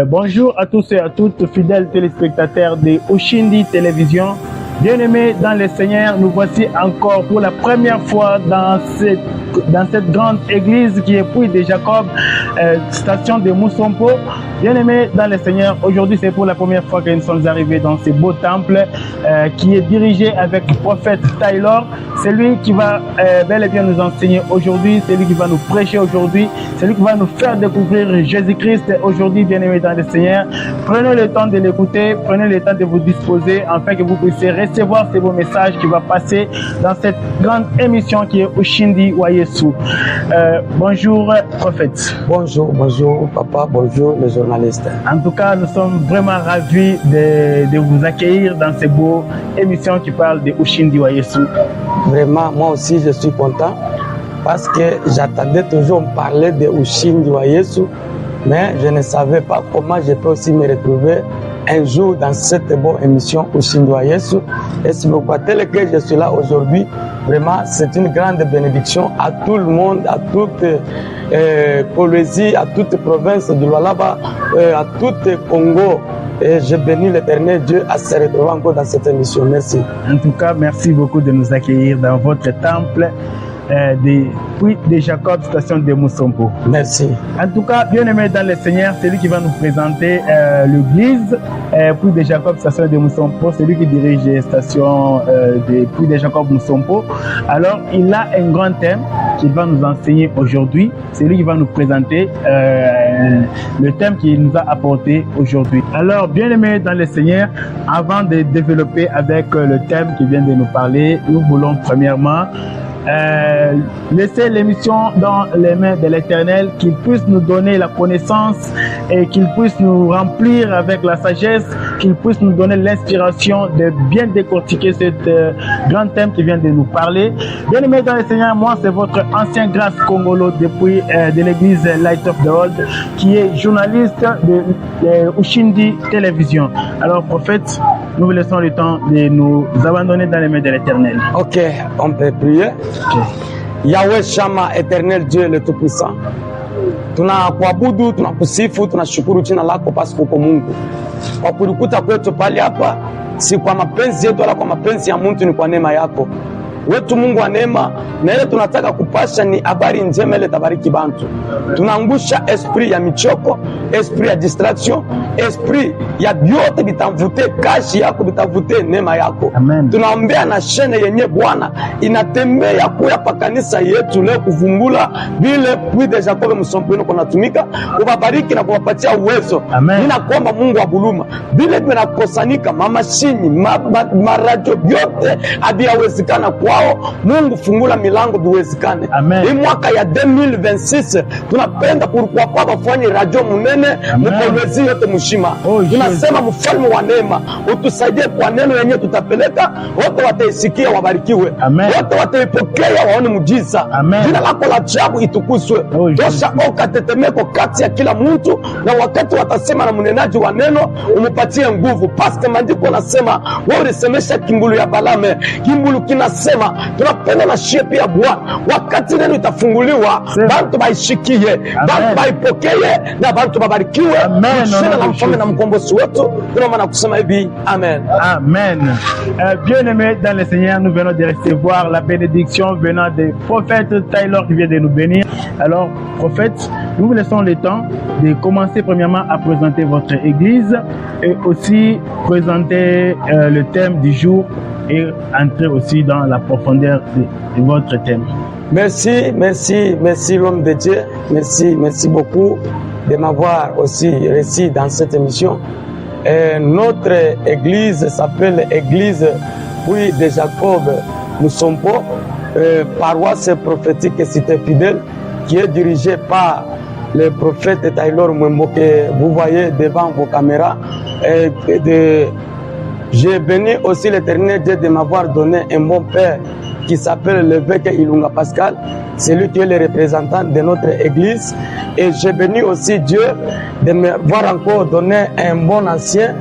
Bonjour à tous et à toutes, fidèles téléspectateurs de Ushindi Télévision. Bien-aimés dans le Seigneur, nous voici encore pour la première fois dans cette grande église qui est Puy de Jacob, station de Moussompo. Bien-aimés dans le Seigneur, aujourd'hui c'est pour la première fois que nous sommes arrivés dans ce beau temple qui est dirigé avec le prophète Taylor. C'est lui qui va bel et bien nous enseigner aujourd'hui, c'est lui qui va nous prêcher aujourd'hui, c'est lui qui va nous faire découvrir Jésus-Christ aujourd'hui, bien-aimés dans le Seigneur. Prenez le temps de l'écouter, prenez le temps de vous disposer afin que vous puissiez recevoir ces beaux messages qui vont passer dans cette grande émission qui est Ushindi wa Yesu. Bonjour prophète. Bonjour papa, bonjour les journalistes. En tout cas, nous sommes vraiment ravis de vous accueillir dans cette beau émission qui parle de Ushindi wa Yesu. Vraiment, moi aussi je suis content parce que j'attendais toujours parler de Ushindi wa Yesu, mais je ne savais pas comment je peux aussi me retrouver un jour dans cette bonne émission Ushindi wa Yesu. Et si vous croyez tel que je suis là aujourd'hui, vraiment c'est une grande bénédiction à tout le monde, à toute Colombie, à toute province du Lualaba, à tout Congo. Et je bénis l'Éternel Dieu à se retrouver encore dans cette émission. Merci. En tout cas, merci beaucoup de nous accueillir dans votre temple de Puy de Jacob, station de Moussompo. Merci. En tout cas, bien-aimé dans le Seigneur, c'est lui qui va nous présenter l'église Puy de Jacob, station de Moussompo. C'est lui qui dirige la station de Puy de Jacob Moussompo. Alors, il a un grand thème qu'il va nous enseigner aujourd'hui. C'est lui qui va nous présenter le thème qu'il nous a apporté aujourd'hui. Alors, bien-aimé dans le Seigneur, avant de développer avec le thème qui vient de nous parler, nous voulons premièrement laisser l'émission dans les mains de l'Éternel, qu'il puisse nous donner la connaissance et qu'il puisse nous remplir avec la sagesse, qu'il puisse nous donner l'inspiration de bien décortiquer ce grand thème qui vient de nous parler. Bien aimé dans le Seigneur, moi c'est votre ancien grâce congolo depuis de l'église Light of the Old, qui est journaliste de Ushindi Télévision. Alors prophète, nous vous laissons le temps de nous abandonner dans les mains de l'Éternel. Ok, on peut prier. Okay. Yahweh Shama, Éternel Dieu le Tout-Puissant, tunakuabudu, tunakusifu, tunashukuru jina lako pasipo kwa Mungu. Kwa kulikuta kwetu pali hapa si kwa mapenzi yetu wala kwa mapenzi ya mtu, ni kwa neema yako wetu Mungu wa neema, na ile tunataka kupasha ni habari njema ile tabariki bantu. Tunaangusha esprit ya michoko, esprit ya distraction, esprit ya biote bitavute kashi yako, bitavute neema yako. Amen. Tunaombea na shene yenye Bwana inatembea kuya pa kanisa yetu leo kuvumbula vile Puy de Jacob Moussompo kunatumika, ubabariki na kuwapatia uwezo. Ninakuomba Mungu wa buluma vile vinakosanika mamashini maradio biote abiyawezekana kwao, Mungu fungula milango biwezekane. Hii mwaka ya 2026 tunapenda kulikuwa kwa bafanye radio munene mkolezi yote mshima. Tunasema mfalme wa neema utusaidie kwa neno yenyewe tutapeleka, wote wataisikia wabarikiwe, wote wataipokea waone mujiza. Jina lako la ajabu itukuzwe. Tosha oka tetemeko kati ya kila mtu, na wakati watasema na mnenaji wa neno umupatie nguvu. Paske maandiko nasema wewe ulisemesha kimbulu ya Balame, kimbulu kinasema tunapenda na shepi ya Bwana. Wakati neno itafunguliwa, bantu baishikie, bantu baipokee, na bantu babarikiwe. Jina la mfalme na mkombozi wetu tunaomba na kusema hivi, amen. Amen. Bien-aimés dans le Seigneur, nous venons de recevoir la bénédiction venant du prophète Taylor qui vient de nous bénir. Alors, prophète, nous vous laissons le temps de commencer premièrement à présenter votre église et aussi présenter le thème du jour et entrer aussi dans la profondeur de votre thème. Merci l'homme de Dieu. Merci beaucoup de m'avoir aussi reçu dans cette émission. Notre église s'appelle Église Puy de Jacob Moussompo, paroisse prophétique et cité fidèle, qui est dirigée par le prophète Taylor Mwembo que vous voyez devant vos caméras. J'ai béni aussi l'Éternel Dieu de m'avoir donné un bon père qui s'appelle l'évêque Ilunga Pascal. C'est lui qui est le représentant de notre église. Et j'ai béni aussi Dieu de m'avoir encore donné un bon ancien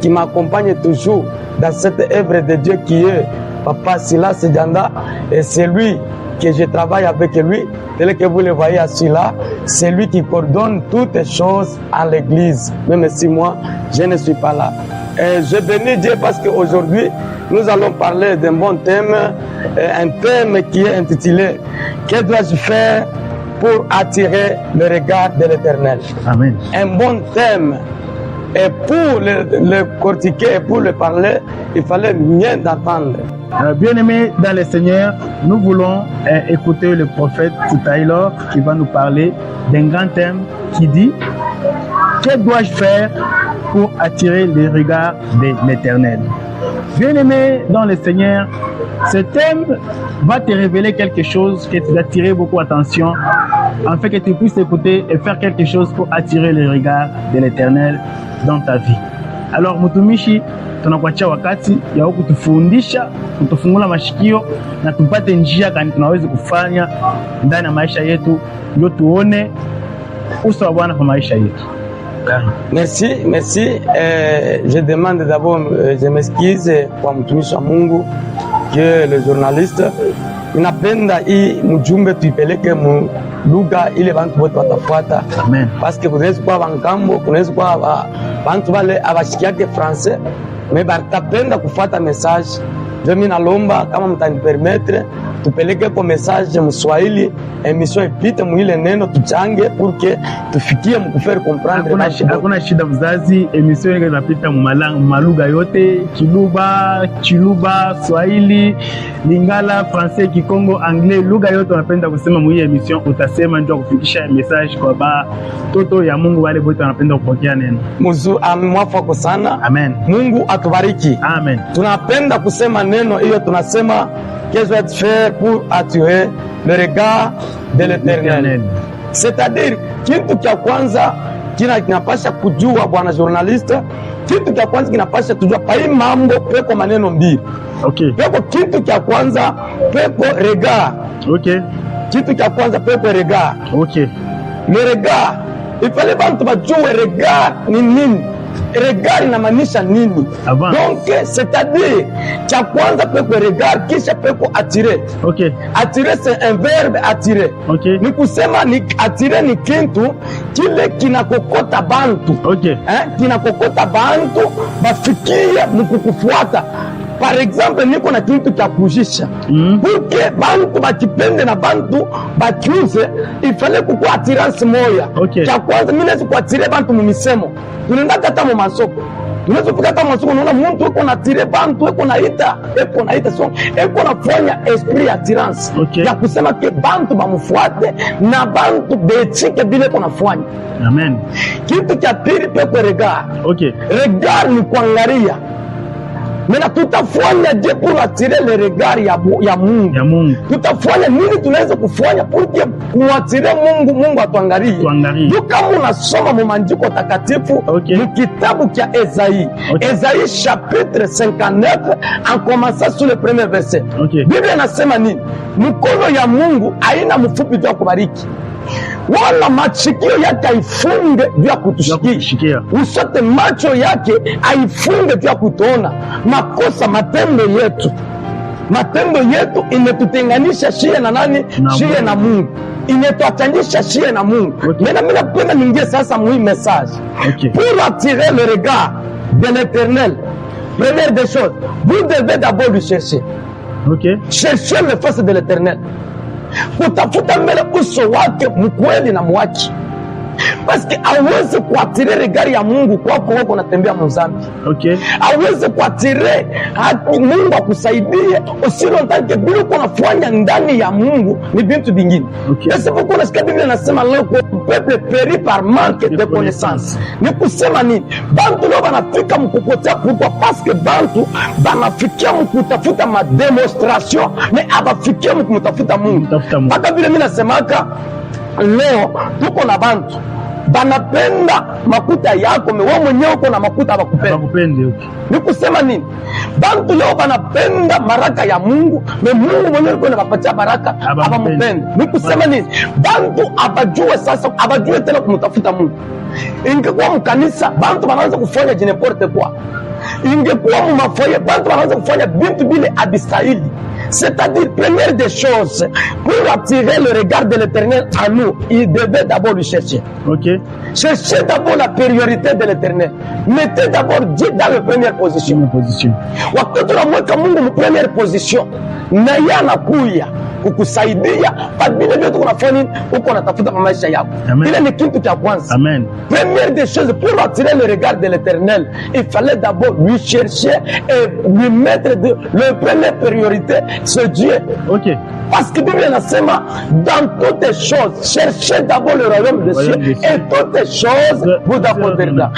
qui m'accompagne toujours dans cette œuvre de Dieu qui est Papa Silas Djanda. Et c'est lui que je travaille avec lui, tel que vous le voyez assis là, c'est lui qui coordonne toutes les choses à l'église, même si moi, je ne suis pas là. Et je bénis Dieu parce qu'aujourd'hui, nous allons parler d'un bon thème, un thème qui est intitulé « Que dois-je faire pour attirer le regard de l'Éternel ?» Amen. Un bon thème. Et pour le cortiquer, pour le parler, il fallait bien d'entendre. Bien-aimés dans le Seigneur, nous voulons écouter le prophète Taylor qui va nous parler d'un grand thème qui dit « Que dois-je faire pour attirer les regards de l'Éternel ?» Bien-aimé dans le Seigneur, ce thème va te révéler quelque chose qui va attirer beaucoup d'attention, afin que tu puisses écouter et faire quelque chose pour attirer les regards de l'Éternel dans ta vie. Alors mtumishi, tunakuachia wakati ya kutufundisha, kutufungula mashikio na tupate njia gani tunaweza kufanya ndani ya maisha yetu, ndio tuone uso wa Bwana kwa maisha yetu. Merci. Je demande d'abord, je m'excuse kwa mtumishi wa Mungu que le journaliste. Ninapenda hii mjumbe tuipeleke mu lugha ile bantu wote watafuata. Amen. Parce que kunaweza kuwa bangambo, kunaweza kuwa bantu wale abashikiake français, mais batapenda kufuata message. Je mimi nalomba kama mtanipermettre tupeleke kwa message Mswahili, emission ipite mwile neno tuchange pour que tufikie mkufaire comprendre. Hakuna shida mzazi, emission inapita malugha yote, Kiluba, Swahili, Lingala, Français, Kikongo, Anglais, lugha yote unapenda kusema mwile emission utasema, ndio kufikisha message kwa toto ya Mungu wale wote wanapenda kupokea neno. Mwafako sana. Amen. Mungu atubariki. Amen. Tunapenda kusema neno hiyo, tunasema qu'est-ce que tu fais pour attirer le regard de l'Éternel. C'est-à-dire kitu cha kwanza kinapasha kujua bwana journaliste, kitu cha kwanza kinapasha kujua pa hii mambo peko maneno mbili. Okay. Peko kitu cha kwanza peko regard. Okay. Kitu cha kwanza peko regard. Okay. Le regard, ifale bantu bajue regard ni nini. Regard inamaanisha nini? Donc c'est-à-dire cha kwanza peko regard kisha peko attirer. Okay. Attirer c'est un verbe attirer. Okay. Ni kusema ni attirer ni kintu kile kinakokota bantu. Okay. Kinakokota bantu bafikie mkukufuata. Par exemple niko na kintu cha kujisha. Porque bantu bakipende na bantu bakiuze, ifale kukua attirance moya. Okay. Cha kwanza mimi naweza kuatire bantu mumisemo. Tunaenda kata mu masoko. Tunaweza kukata masoko, unaona mtu yuko na atire bantu, yuko naita so, yuko nafanya esprit attirance. Okay. Ya kusema ke bantu bamufuate na bantu betike bile ko nafanya. Amen. Kitu cha pili peko regard. Okay. Regard ni kuangalia. Mena tutafanya je pour attirer le regard ya Mungu. Tutafanya nini tunaweza kufanya pour que kuattirer Mungu atuangalie. Kama unasoma mu maandiko takatifu, okay, mu kitabu cha Esaïe. Okay. Esaïe chapitre 59 en commençant sur le premier verset. Okay. Biblia inasema nini? Mkono ya Mungu haina mfupi tu kubariki, wala machikio yake aifunge vya kutushikia. Usote macho yake aifunge vya kutuona. Makosa matendo yetu imetutenganisha shie na nani? Shie na Mungu. Imetuachanisha shie na Mungu. Okay. Mimi napenda niingie sasa mwi message. Okay. Pour attirer le regard de l'Éternel, première des choses, vous devez d'abord le chercher. Okay. Cherchez le face de l'Éternel. Kutafuta mbele uso wake mkweli na mwachi. Paske aweze kuatire regari ya Mungu kwako wako natembea mzambi. Okay. Aweze kuatire haki Mungu akusaidie usilo tanke bila kunafanya ndani ya Mungu ni vitu vingine. Okay. Sasa huko nasikia Biblia inasema leo peuple périt par manque de connaissance. Ni kusema nini? Bantu leo banafika mkupotea pourquoi? Parce que bantu banafikia mkutafuta ma demonstration mais abafikia mkutafuta Mungu. Mpaka vile mimi nasemaka leo tuko na bantu banapenda makuta yako, wewe mwenyewe uko na makuta bakupende. Okay. Ni kusema nini? Bantu leo banapenda baraka ya Mungu, na Mungu mwenyewe uko anapatia baraka abamupende. Ni kusema nini? Bantu abajue sasa, abajue tena kumtafuta Mungu. Ingekuwa mkanisa bantu wanaanza kufanya n'importe quoi. Ingekuwa mu mafoye bantu wanaanza kufanya bintu bile abistahili. C'est-à-dire, première des choses, pour attirer le regard de l'Éternel à nous, il devait d'abord lui chercher. Ok. Cherchez d'abord la priorité de l'Éternel. Mettez d'abord Dieu dans la première position. Une position. Wakati unamweka Mungu première position, na yeye anakuya kukusaidia vile vyote unafanya nini huko unatafuta kwa maisha yako. Ile ni kitu cha kwanza. Amen. Première des choses, pour attirer le regard de l'Éternel, il fallait d'abord lui chercher et lui mettre le première priorité, c'est Dieu. Ok. Parce que Bible inasema dans toutes les choses, cherchez d'abord le royaume des cieux et toutes les choses vous apporteront.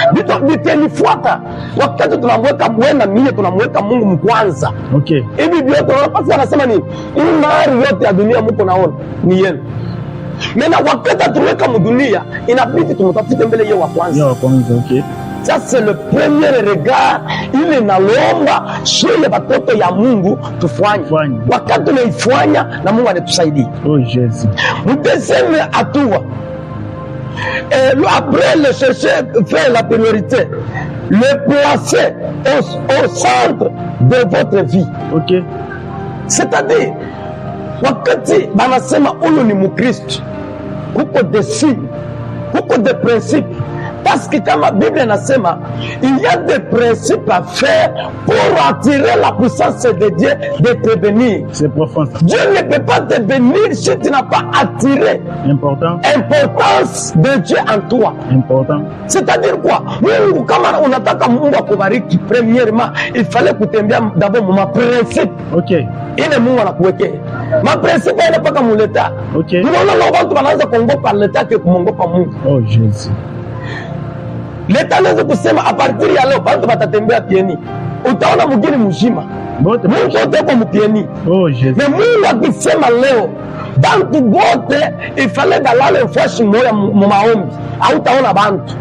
Vitanifuata wakati tunamweka Bwana mie, tunamweka Mungu mkwanza. Okay. Hivi vyote unapaswa anasema nini? Hii mali yote ya dunia mko naona ni yenu. Mena wakati tuweka mdunia inabidi tumtafute mbele yeye wa kwanza. Yeye wa kwanza, okay. Ça c'est le premier regard ile nalomba shile batoto ya Mungu tufanye. Wakati tunaifanya na Mungu anatusaidia. Oh Jésus. Mdeuxième atout. Après le chercher, faire la priorité, le placer au centre de votre vie. Ok. C'est-à-dire, wakati banasema huyu ni Mkristo, kuko des signes, kuko des principes. Parce que comme la Bible nasema, il y a des principes à faire pour attirer la puissance de Dieu de te bénir. C'est profond ça. Dieu ne peut pas te bénir si tu n'as pas attiré l'importance de Dieu en toi. Important. C'est-à-dire quoi? Mungu kama unataka Mungu akubariki, premièrement, il fallait kutembea d'abord ma principe. Ok. Ile Mungu anakuwekea. Ma principe ile paka muleta. Ok. Unaona watu wanaanza kuongopa leta ke kumongopa Mungu. Oh Jésus. Leta anaweza kusema a partir ya leo watu watatembea pieni. Utaona mgeni mzima. Bote wote kwa mpieni. Oh Jésus. Na Mungu akisema leo bantu bote ifale dalale mfashi moya maombi. Hautaona bantu.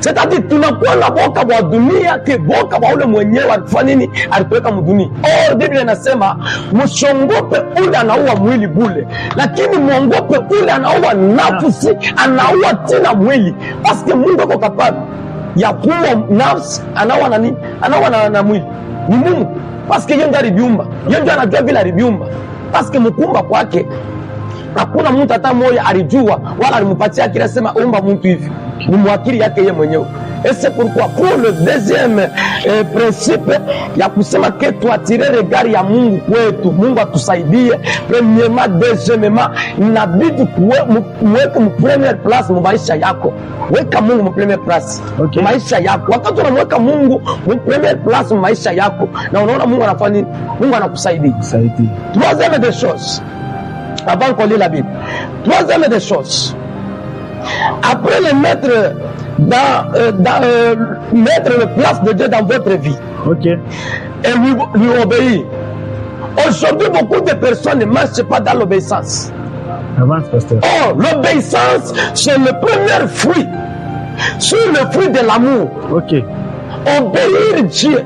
C'est-à-dire tunakuwa na boka wa dunia ke boka wa ule mwenyewe alifanya nini alipeleka mdunia. Biblia inasema mshongope ule anaua mwili bule, lakini muongope ule anaua nafsi, anaua tena mwili. Parce que Mungu ako capable ya kuua nafsi, anaua nani? Anaua na mwili. Ni Mungu. Parce que yeye ndiye aliviumba. Yeye ndiye anajua vile aliviumba. Parce que mkumba kwake hakuna mtu hata mmoja alijua wala alimpatia akili asema umba mtu hivi. Ni mwakili yake yeye mwenyewe. Et c'est pourquoi pour le deuxième principe ya kusema que tu attirer regard ya Mungu kwetu, Mungu atusaidie. Premièrement, deuxièmement, inabidi kuweka première place mu maisha yako. Weka Mungu mu première place mu maisha yako. Wakati unamweka Mungu mu première place mu maisha yako na unaona Mungu anafanya nini? Mungu anakusaidia. Troisième des choses, avant qu'on lit la Bible. Troisième des choses, après le mettre mettre la place de Dieu dans votre vie, et lui obéir. Aujourd'hui, beaucoup de personnes ne marchent pas dans l'obéissance. Avance, pasteur. Or, l'obéissance, c'est le premier fruit. C'est le fruit de l'amour. Ok. Obéir Dieu.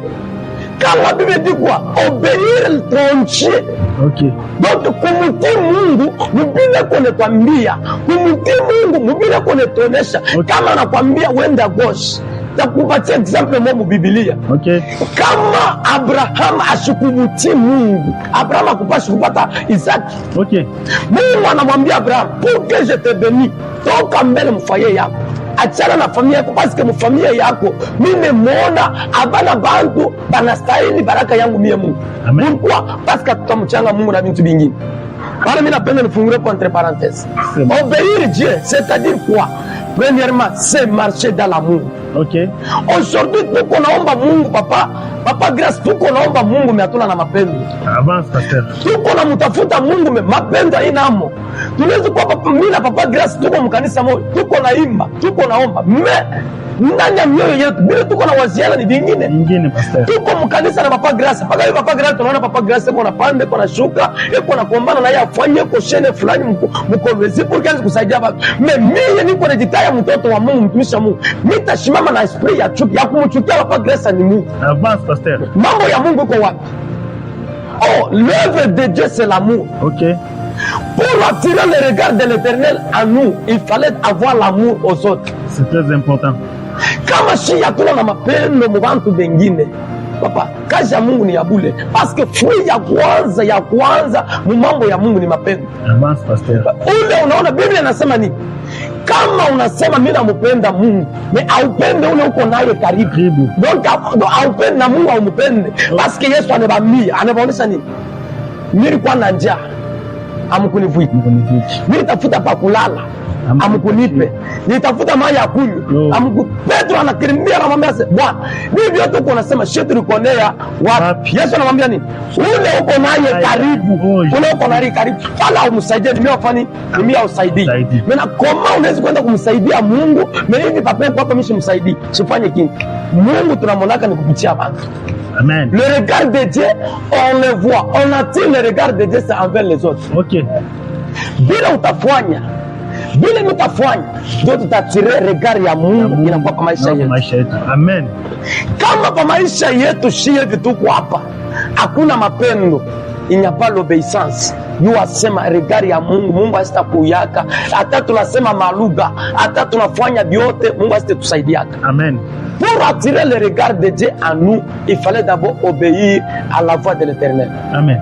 Car la Bible dit quoi? Obéir ton Dieu. Ok. Donc kumtii Mungu mbila kunekwambia, kumtii Mungu mbila kunetonesha. Kama anakwambia wenda gauche, takupatia example mu Biblia. Okay. Kama Abraham ashikubuti Mungu, Abraham akupashi kupata Isaki. Okay. Mungu anamwambia Abraham, pour que je te bénisse, toka mbele mfaye yako. Achana na familia yako, parce que mfamilia yako mimi muona abana bantu banastahili baraka yangu mie Mungu. Pourquoi? Parce que tutamchanga Mungu na vitu vingine. Bana mimi napenda nifungue kwa entre parenthèses. Obéir Dieu, c'est-à-dire quoi? Premièrement, c'est marcher dans l'amour. Ok. Aujourd'hui tuko naomba Mungu papa Grace, tuko naomba Mungu hatuna na mapendo. Avance pasteur. Tuko na mtafuta Mungu mapendo inamo. Tunaweza kwa papa mimi na papa Grace tuko mkanisa moja. Tuko naimba, tuko naomba. Ndani ya mioyo yetu bila tuko na waziana ni vingine. Vingine pasteur. Tuko mkanisa na papa Grace. Papa Grace tunaona papa Grace yuko na pande, yuko na shuka, yuko na kuombana na yeye afanye koshene fulani mkomezi pour kazi kusaidia watu. Mimi niko najitaya mtoto wa Mungu, mtumishi wa Mungu. Nitashimama na esprit ya chuki ya kumchukia papa Grace ni Mungu. Avance pasteur. Mambo ya Mungu iko wapi? L'œuvre de Dieu c'est l'amour. Ok. Pour attirer le regard de l'Éternel à nous, il fallait avoir l'amour aux autres. C'est très important. Kama si hatuna na mapendo mu bantu bengine, papa, kazi ya Mungu ni ya bure, parce que fruit ya kwanza mu mambo ya Mungu ni mapendo. Avance pasteur. Ule unaona Biblia inasema nini? Kama unasema mimi nampenda Mungu, mais haupende ule uko naye karibu. Donc haupende na Mungu haumupende. Parce que Yesu anabaonesha nini? Nilikuwa na njaa, amkunivuta. Nilitafuta pa kulala, amkunipe. Nilitafuta maji ya kunywa, Petro anakimbia anamwambia Bwana, bibi yote uko unasema shetu likonea wapi? Yesu anamwambia nini? Ule uko naye karibu. Ule uko naye karibu. Wala umsaidie, mimi afani, mimi ausaidie. Mimi na koma unaweza kwenda kumsaidia Mungu, mimi hivi papa yako hapa mimi msaidie. Sifanye kintu. Mungu tunamwonaka ni kupitia bantu. Amen. Le regard de Dieu, on le voit. On attire le regard de Dieu envers les autres. OK. Bila utafanya, bila mtafanya, ndio tutatire regard ya Mungu inakuwa kwa maisha yetu. Amen. Kama kwa maisha yetu shie vitu kwa hapa, hakuna mapendo, il n'y a pas l'obéissance. Yu asema regard ya Mungu, Mungu asita kuyaka. Hata tunasema malugha, hata tunafanya vyote, Mungu asita tusaidiaka. Amen. Pour attirer le regard de Dieu en nous, il fallait d'abord obéir à la voix de l'Éternel. Amen.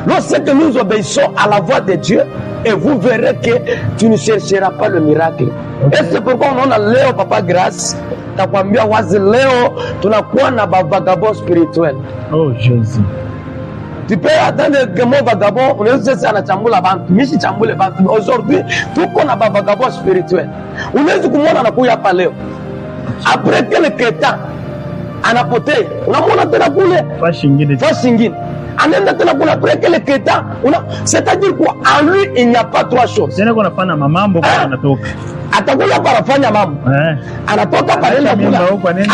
Lorsque nous obéissons à la voix de Dieu, et vous verrez que tu ne chercheras pas le miracle. Okay. Et c'est pourquoi on a leo papa grâce, takwambia wazi leo tunakuwa na vagabond spirituel. Oh Jésus. Tu peux attendre que mon vagabond, on est aussi anachambula bantu, mishi chambule bantu. Aujourd'hui, tuko na vagabond spirituel. Unaweza kumwona anakuja hapa leo. Après quelques temps, anapotea. Unamwona tena kule. Fashi ingine. Anaenda tena kule après quelques temps. C'est-à-dire quoi? En lui, il n'y a pas trois choses. Tena kuna fanya mambo kwa anatoka. Atakuja para fanya mambo. Anatoka parenda kule.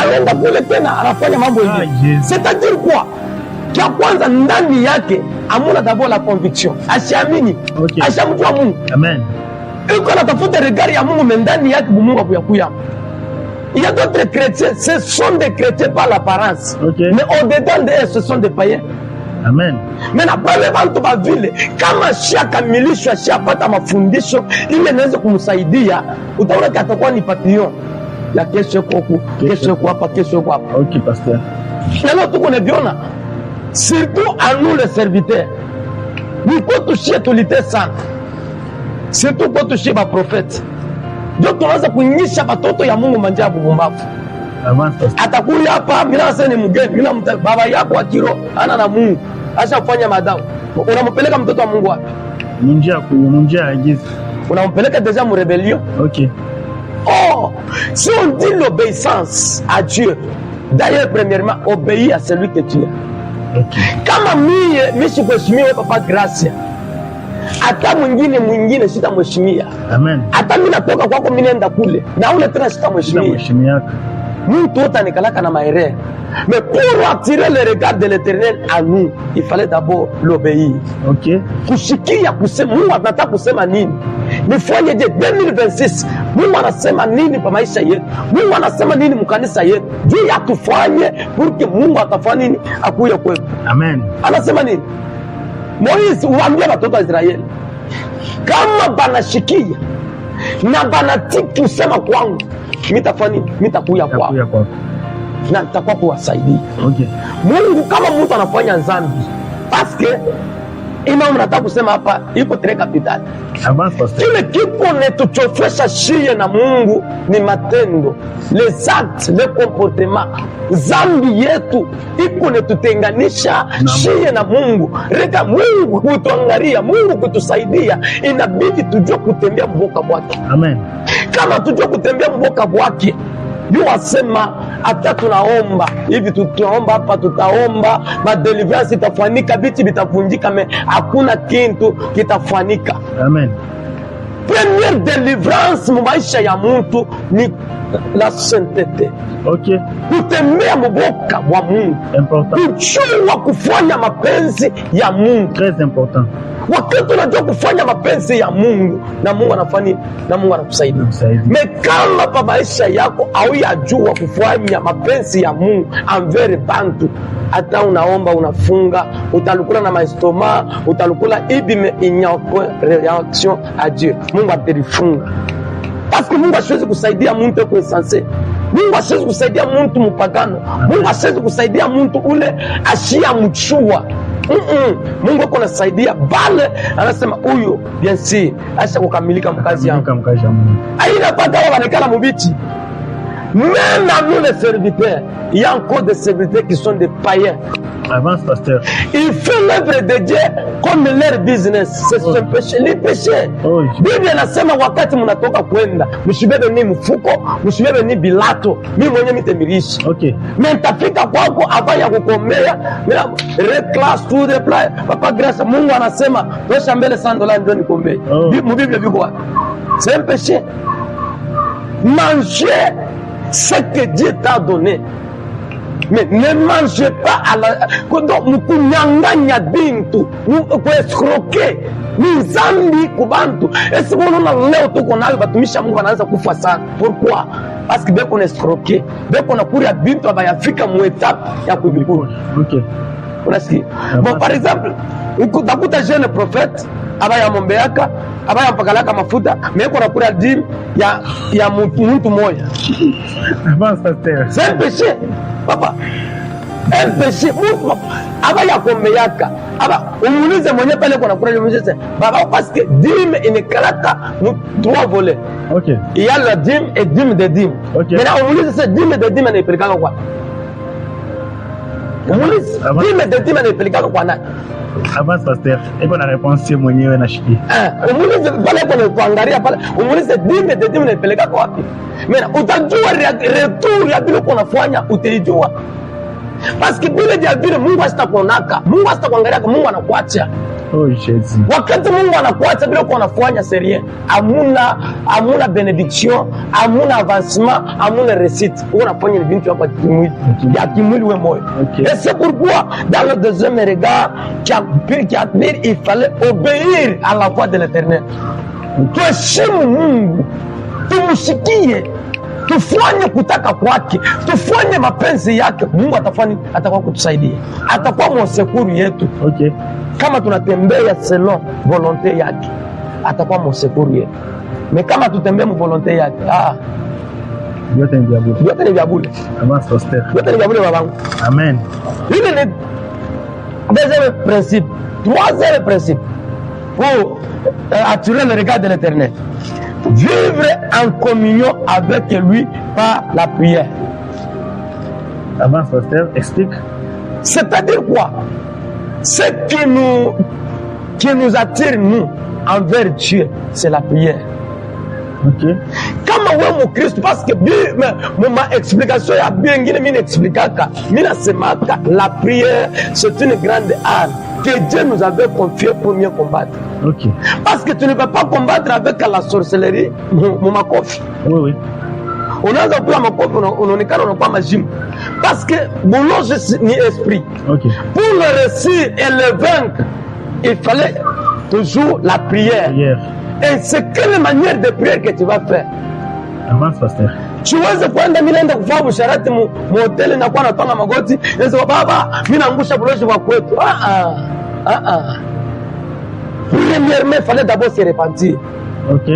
Anaenda kule tena anafanya mambo ingine. C'est-à-dire quoi? Kia kwanza ndani yake amuna d'abord la conviction. Asiamini. Okay. Asiamjua Mungu. Amen. Iko anatafuta regard ya Mungu ndani yake Mungu akuyakuya. Il y a d'autres chrétiens, ce sont des chrétiens par l'apparence. Okay. Mais au-dedans d'eux, ce sont des païens. Amen. Mais na pale bantu ba vile, kama shiakamilishwa shiapata mafundisho ile naweza kumsaidia, utaona katakuwa ni papillon. Ya kesho yako hapa, kesho yako hapa. OK pasteur. Leo tuko na viona. Surtout à nous les serviteurs. Ni kwa tushie tulite sana. Surtout kwa tushie ba prophète. Ndio tunaanza kunyisha watoto ya Mungu manjabu bumbavu. Atakuja hapa mimi nasema ni mgeni, mimi baba yako wa kiroho ana na Mungu. Acha kufanya madao. Unampeleka mtoto wa Mungu wapi? Munjia agiza. Unampeleka deja mu rebellion. OK. Oh, si on dit l'obéissance à Dieu, d'ailleurs premièrement obéis à celui que tu es. Okay. Kama mimi sikuheshimiwa papa Gracia, hata mwingine sitamheshimia. Amen. Hata mimi natoka kwako mimi naenda kule na ule tena sitamheshimia. Mtu wote anikalaka na maere. Mais pour attirer le regard de l'Éternel à nous, il fallait d'abord l'obéir. OK. Kushikia kusema Mungu anataka kusema nini? Nifanye je 2026? Mungu anasema nini kwa maisha yetu? Mungu anasema nini mkanisa yetu? Je, atufanye porque Mungu atafanya nini akuya kwetu? Amen. Anasema nini? Moizi uambie watoto wa Israeli, kama banashikia na banatiki kusema kwangu, mitafanya nini? Mitakuya kwako. Na nitakuwa kuwasaidia. Okay. Mungu kama mtu anafanya dhambi, parce que imam nataka kusema hapa iko très capital. Avance pasteur. Kile kipo netuchofesha shie na Mungu ni matendo, les actes, le comportement. Dhambi yetu iko netutenganisha shie na Mungu. Reka Mungu kutuangalia, Mungu kutusaidia, inabidi tujue kutembea mboka bwake. Amen. Kama tujue kutembea mboka bwake, yu wasema hata tunaomba hivi, tunaomba hapa, tutaomba madeliverance itafanyika, biti bitavunjika, me hakuna kintu kitafanyika. Amen. Première délivrance mu maisha ya mtu ni la sainteté. OK. Kutembea mboka wa Mungu. Important. Kujua kufanya mapenzi ya Mungu. Très important. Wakati unajua kufanya mapenzi ya Mungu na Mungu anafanya na Mungu anakusaidia. Kama pa maisha yako au yajua kufanya mapenzi ya Mungu envers bantu, hata unaomba unafunga, utalukula na maestoma, utalukula ibi me inyako reaction à Dieu. Mungu atalifunga. Parce que Mungu asiwezi kusaidia mtu kwa sense. Mungu asiwezi kusaidia mtu mpagano. Mungu asiwezi kusaidia mtu ule ashia mchua. Mungu ako nasaidia bale anasema huyo bien si acha kukamilika mkazi yangu. Aina pata wao wanekala mubiti. Même à nous les serviteurs, il y a encore des serviteurs qui sont des païens. Avance, pasteur. Ils font l'œuvre de Dieu comme leur business. C'est un péché. Les péchés. Biblia inasema wakati mnatoka kwenda, msibebe ni mfuko, msibebe ni bilato. Mimi mwenyewe nitemirishi. Okay. Mais nitafika kwako afanya kukomea. Mimi class tout de play. Papa grâce Mungu anasema tosha mbele $100 ndio nikomee. Biblia biko wapi? C'est un péché. Manger ce que Dieu t'a donné. Mais ne mangez pas à la... Mukunyanganya bintu, kuescroquer, ni zambi kubantu. Esi bonona leo tuko nayo batumisha Mungu anaanza kufa sana. Pourquoi? Parce que beko escroquer, beko na kuria bintu abayafika mu étape ya kuibikuru. OK. Unasikia? Bon, par exemple, utakuta jeune prophète abaya mombeaka, abaya mpakalaka mafuta, meko na kuria dim ya mtu moja. Avance, pasteur. C'est un péché. Papa, un péché. Abaya komeyaka. Aba, umulize mwenye pale kwa nakura jumujese. Baba, parce que dîme inekalaka trois volets. OK. Il y a la dîme et dîme de dîme. OK. Maintenant, umulize se dîme de dîme anaipelekaka kwa. Umulize dîme de dîme anaipelekaka kwa nani? Avance, pasteur. Iko na réponse mwenyewe na shiki. Umulize pale kwa kuangalia pale. Umulize dîme de dîme anaipelekaka wapi? Mena utajua retour ya vile uko nafanya utaijua. Parce que vile vya vile Mungu asitakuonaka, Mungu asitakuangaliaka, Mungu anakuacha. Oh Jesus. Wakati Mungu anakuacha vile uko nafanya serie, amuna benediction, amuna avancement, amuna réussite. Uko nafanya ni bintu yako ya kimwili wewe moyo. Okay. Et c'est pourquoi dans le deuxième regard qui admire, il fallait obéir à la voix de l'Éternel. Tuheshimu Mungu. Tumsikie, tufanye kutaka kwake, tufanye mapenzi yake. Mungu atakuwa kutusaidia, atakuwa msekuru yetu. Okay. Kama tunatembea selon volonté yake, atakuwa msekuru yetu. Mais kama tutembea mu volonté yake, yote ni vya bure. Yote ni vya bure. Avance, pasteur. Yote ni vya bure babangu. Amen. Hili ni deuxième principe. Troisième principe pour attirer le regard de l'Éternel. Vivre en communion avec lui par la prière. Avance, pasteur, explique. C'est-à-dire quoi? Ce qui nous attire, nous, envers Dieu, c'est la prière. OK. Kama wewe Mkristo, parce que ma explication ya bien ngine mimi expliquaka, mimi nasemaka la prière c'est une grande arme que Dieu nous avait confiée pour mieux combattre. OK. Parce que tu ne peux pas combattre avec la sorcellerie, mon makofi. Oui. Unaanza kuwa makofi unaonekana unakuwa majimu. Parce que boulonge ni esprit. OK. Pour le réussir et le vaincre, il fallait toujours la prière. Et c'est quelle manière de prière que tu vas faire? Avance, pasteur. Siwezi kwenda mimi naenda kufanya busharati mu hoteli na kwa natanga magoti, nasema baba, mimi naangusha buloji kwa kwetu. Premièrement, il fallait d'abord se repentir. OK.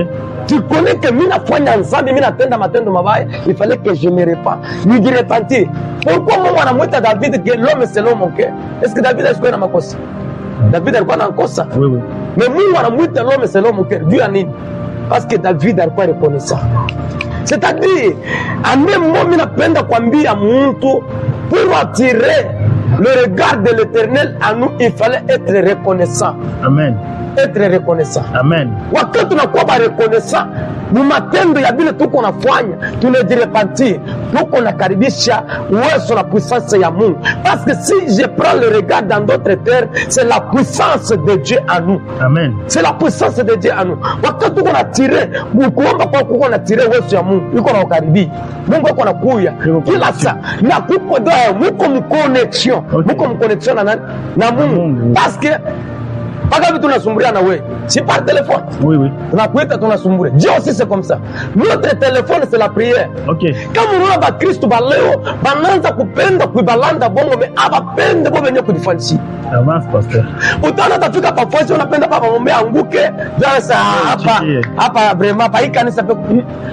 Tu connais que mimi nafanya nzambi, mimi natenda matendo mabaya, il fallait que je me repente. Ni di repentir. Pourquoi Mungu anamwita David que l'homme c'est l'homme, OK? Est-ce que David alikuwa na makosa? David alikuwa na makosa? Oui. Mais Mungu anamwita l'homme c'est l'homme, OK? Dieu a nini? Parce que David alikuwa reconnaissant. C'est-à-dire, en un moment, mimi napenda kuambia mtu pour attirer le regard de l'Éternel à nous, il fallait être reconnaissant. Amen. Être reconnaissant. Amen. Wakati tunakuwa reconnaissant, mu matendo ya vile tuko nafanya, tunajirepentir, tuko nakaribisha uwezo na puissance ya Mungu. Parce que si je prends le regard dans d'autres terres, c'est la puissance de Dieu à nous. Amen. C'est la puissance de Dieu à nous. Wakati tuko natire, kuomba kwa kuko natire uwezo ya Mungu, yuko na ukaribi. Mungu yuko nakuya. Kila saa na kuko doa muko mconnexion. Muko mconnexion na Mungu. Parce que paka vitu nasumbulia na wewe. si par téléphone. Oui, oui. Tunakuita tunasumbure. Dieu aussi c'est comme ça. Notre téléphone c'est la prière. Ok. Kama unaona ba Kristo ba leo bananza kupenda kuibalanda bongo me abapende bo benye kudifansi. Avance pasteur. Utaona tafika pa fasi unapenda baba mume anguke sasa hapa vraiment pa ikanisa pe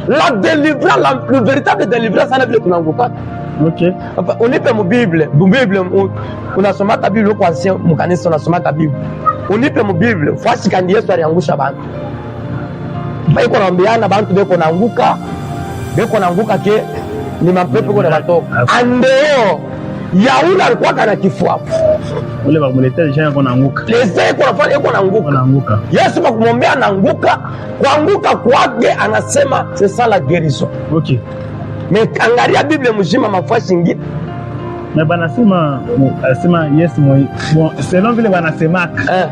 la délivrance le véritable délivrance sana vile tunaanguka. Ok. Papa unipe mu Bible unasoma Biblia kwa sio mkanisa unasoma Biblia. Unipe mu Biblia fasi kandi Yesu aliangusha bantu. Baiko naambiana bantu beko naanguka ke ni mapepo kwa watoka. Andeo Yaula alikuwa kana kifuafu. Ule bamuletea jana kwa naanguka. Lese kwa nafanya yuko naanguka. Yesu bakumwombea naanguka, kuanguka kwake anasema c'est ça la guérison. OK. Mais angalia Biblia mzima mafasi nyingine. Na banasema Yesu bon selon vile wanasemaka.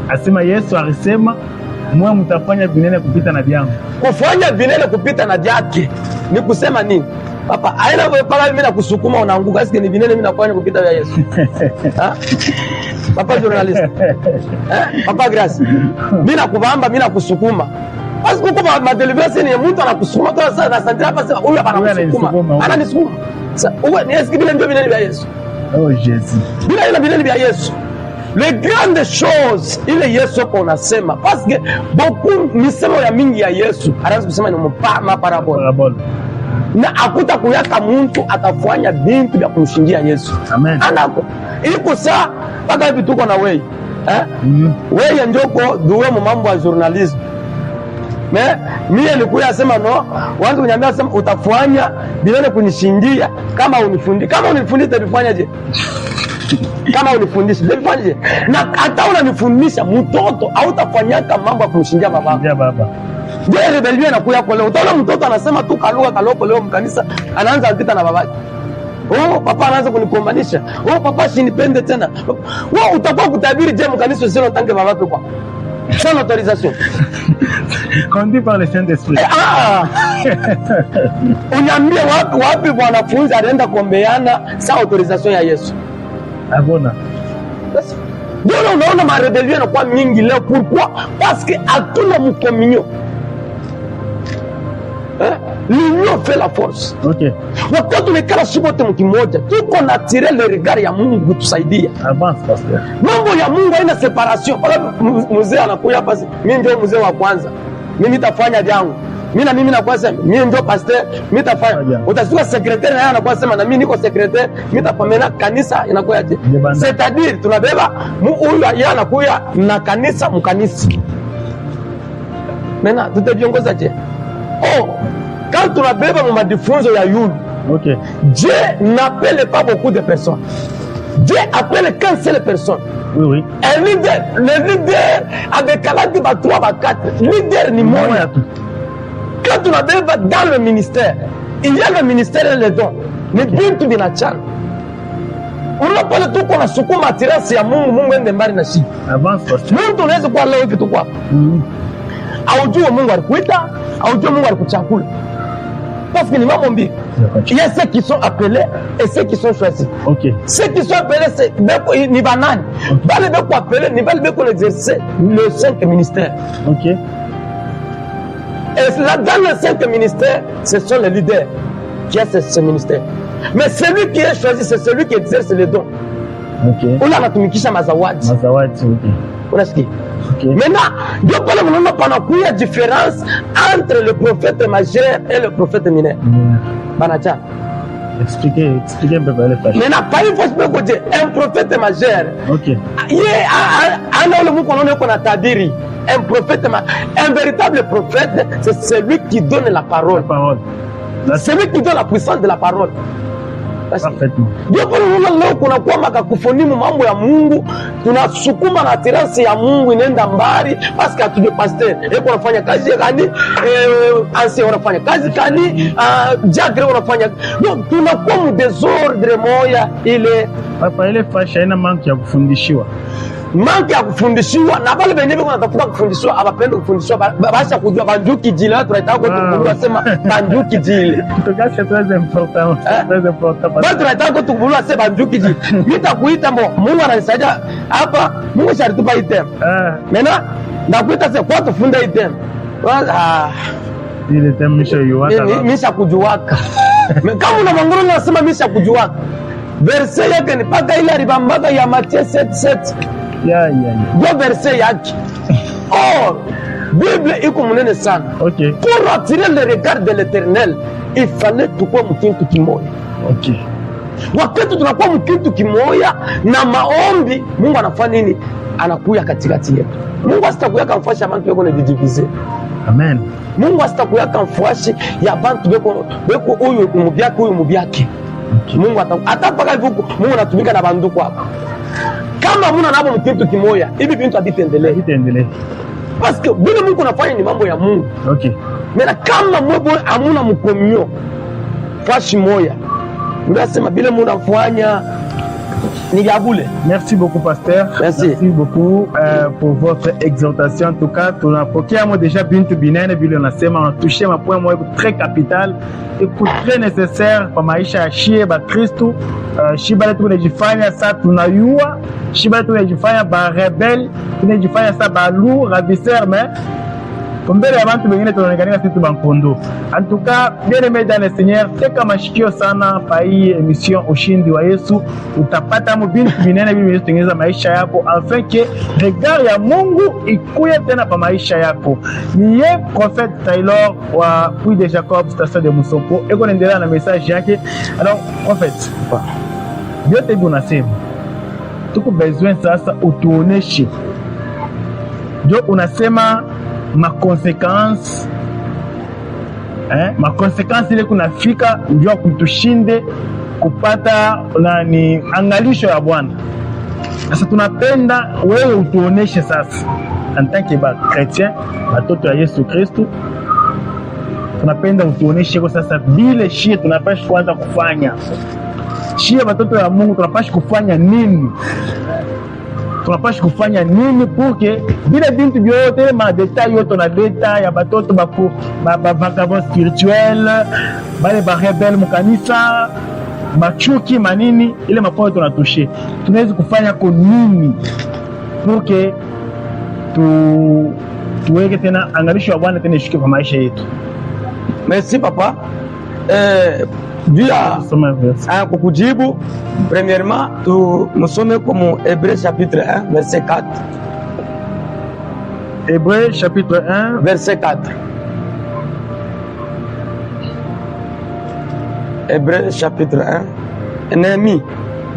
Asema Yesu alisema mwa mtafanya vinene kupita na vyangu. Kufanya vinene kupita na vyake ni kusema nini? Papa, aina pala mimi nakusukuma unaanguka, sisi ni vinene mimi nafanya kupita vya Yesu. Papa journalist. Papa Grace. Mimi nakubamba, mimi nakusukuma. Basi kuko ma deliverance ni mtu anakusukuma tu sasa na sandra hapa sasa huyu hapa anakusukuma. Ananisukuma. Sasa wewe ni eski vile ndio vinene vya Yesu. Oh Jésus. Bila ile vinene vya Yesu. Les grandes choses ile Yesu kwa unasema parce que beaucoup misemo ya mingi ya Yesu anaanza kusema ni parabole. Na akuta kuyaka muntu atafanya bintu vya kumshindia Yesu. Amen. Anako iko saa mpaka hivi tuko na wewe wewe njoko duwe mu mambo ya journalism. Mimi nilikuwa nasema no, wangu kuniambia sema utafanya bila kunishindia kama unifundisha utafanyaje? Kama unifundisha utafanyaje? Na hata unanifundisha mtoto au utafanyaka mambo ya kumshindia baba. Ndio rebellion inakuja kwa leo. Utaona mtoto anasema tu kalugha kaloko leo mkanisa anaanza vita na babake. Oh papa anaanza kunikombanisha. Oh papa sinipende tena. Wewe utakuwa kutabiri je mkanisa sio tange babake kwa. Sans autorisation. Conduit par le Saint-Esprit. Uniambie wapi wanafunzi alienda kuombeana sans autorisation ya Yesu. Abona. Ndio unaona ma rebellion inakuwa mingi leo pourquoi? Parce que hatuna mkominyo. L'union fait la force. Okay. Wakati tumekala shibote mkimoja, tuko na tirer le regard ya Mungu kutusaidia. Avance pasteur. Mambo ya Mungu haina separation. Pala mzee anakuja basi, mimi ndio mzee wa kwanza. Mimi nitafanya jangu. Mimi nakuwa sema, mimi ndio pasteur, mimi nitafanya. Utasikia secrétaire naye anakuwa sema na mimi niko secrétaire, mimi nitapamena kanisa inakuwa aje. C'est-à-dire tunabeba huyu yeye anakuja na kanisa mkanisi. Mena tutajiongoza je? Oh, quand tu n'as pas madifunzo ya yulu, okay. Dieu n'appelle pas beaucoup de personnes. Dieu appelle qu'une seule personne. Oui. Un leader, le leader avec Kaladi ba 3 ba 4, leader ni moya. Quand tu n'as pas dans le ministère, il y a le ministère et les dons. Mais bien tout de la chane. Unapale tu kuna sukuma tirasi ya Mungu ende mbali na shi. Avance pasteur. Mungu unaweza kwa leo hivi tu kwa. Aujue Mungu alikuita, aujue Mungu alikuchakula. Parce que ni mambo mbili. Il y a ceux qui sont appelés et ceux qui sont choisis. OK. Ceux qui sont appelés c'est ni banani. Bale beko appelés ni bale beko exercer le 5 ministère. OK. Et là dans le 5 ministère, ce sont les leaders qui ont ce ministère. Mais celui qui est choisi c'est celui qui exerce les dons. OK. Ule anatumikisha mazawadi. OK. Unasikia? Okay. Maintenant, Dieu parle maintenant pendant qu'il y a différence entre le prophète majeur et le prophète mineur. Banacha. Expliquez un peu le fâche. Maintenant, pas il faut se dire un prophète majeur. OK. Un prophète, un véritable prophète, c'est celui qui donne la parole. Celui qui donne la puissance de la parole. Parfaitement. Ndio leo kuna kwa makakufonimu mambo ya Mungu, tunasukuma na tirasi ya Mungu inaenda mbali parce que atuje pasteur eko anafanya kazi gani, ansi wanafanya kazi gani, jagre wanafanya. Ndio tunakuwa mu desordre moya ile. Papa ile fasha ina manki ya kufundishiwa. manke ya kufundishiwa na wale wenyewe wanatafuta kufundishwa abapende kufundishwa basha kujua banjuki jile watu tunaitaka kwetu kubulu wasema banjuki jile Kutoka c'est très important, très important. watu tunaitaka kwetu kubulu wasema banjuki jile nitakuita mbo Mungu ananisaidia hapa Mungu sharitupa item mena ndakuita sasa kwa tufunde item ile temisho yuwaka misha kujuwaka kama una manguru unasema misha kujuwaka verse yake ni paka ile ribambaga ya Matthieu 7:7 ndio verse yake. Or Bible iko munene sana. Okay. Pour attirer le regard de l'Éternel, il fallait tukue mkintu kimoya. Okay. Wakati tunakuwa mkintu kimoya na maombi, Mungu anafanya nini? Anakuya katikati yetu. Mungu asitakuya kamfashi ya bantu beko na diviser. Amen. Mungu asitakuya kamfashi ya bantu beko huyu mubyake huyu mubyake. Okay. Mungu atapaka hivyo. Mungu anatumika na banduku hapa. Kama muna nabo mkintu kimoya, hivi vintu havitendelee. Parce que bila Mungu anafanya ni mambo ya Mungu. Okay. Mena kama mwebo amuna mkomyo fashi moya, unasema bila Mungu anafanya ni yabule. Merci beaucoup pasteur. Merci beaucoup pour votre exhortation. En tout cas, tunapokea mo déjà bintu binene vile unasema unatushia mapoint moja très capital et très nécessaire kwa maisha ya shie ba Kristo. Shibale tunajifanya sasa tunayua, shibale tunajifanya ba rebel, tunajifanya sasa ba loup ravisseur mais mbele ya bantu wengine tunaonekana sisi bankondo. En tout cas, bien aimé dans le Seigneur, teka mashikio sana pa hii emission Ushindi wa Yesu, utapata mbintu binene vile tengeneza maisha yako afin que regard ya Mungu ikuye tena pa maisha yako. Ni ye prophète Taylor wa Puy de Jacob station de Musoko eko naendelea na message yake. Alors prophète, yote unasema tuko besoin sasa utuoneshe. Jo unasema ma conséquence ile kunafika ndio kutushinde kupata nani angalisho ya Bwana. Sasa tunapenda wewe utuoneshe sasa en tant que ba chrétien batoto ya Yesu Kristo, tunapenda utuoneshe kwa sasa vile shie tunapaswa kuanza kufanya. Shie batoto ya Mungu tunapaswa kufanya nini? Tunapaswa kufanya nini porque bila bintu vyote ma detail yote na deta ya batoto ba vagabond spirituel bale ba rebel mukanisa machuki manini ile mapoe tunatushe tunaweza kufanya kwa nini porque tuweke tena angalisho ya Bwana tena ishike kwa maisha yetu. Merci papa. Kukujibu premièrement tusome comme Hébreux chapitre 1 verset 4. Hébreux chapitre 1 verset 4. Hébreux chapitre 1.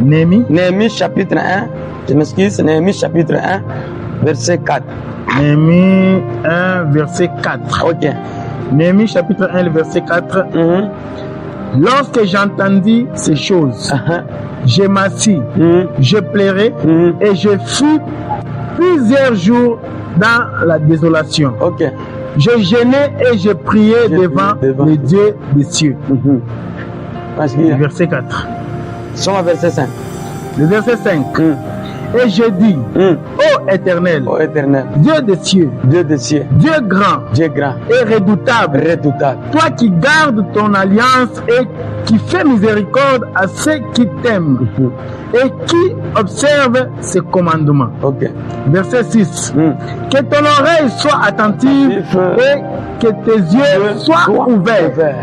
Néhémie chapitre 1. Je m'excuse, Néhémie chapitre 1 verset 4. Néhémie 1 verset 4. OK. Néhémie chapitre 1 le verset 4. Lorsque j'entendis ces choses, je m'assis, je pleurai et je fus plusieurs jours dans la désolation. Okay. Je jeûnais et je priais devant le Dieu des cieux. Verset 4. Son verset 5. Le verset 5. Et je dis, ô Éternel, Dieu des cieux, Dieu grand et redoutable, toi qui gardes ton alliance et qui fais miséricorde à ceux qui t'aiment et qui observent ses commandements. Okay. Verset 6. Que ton oreille soit attentive et que tes yeux soient ouverts.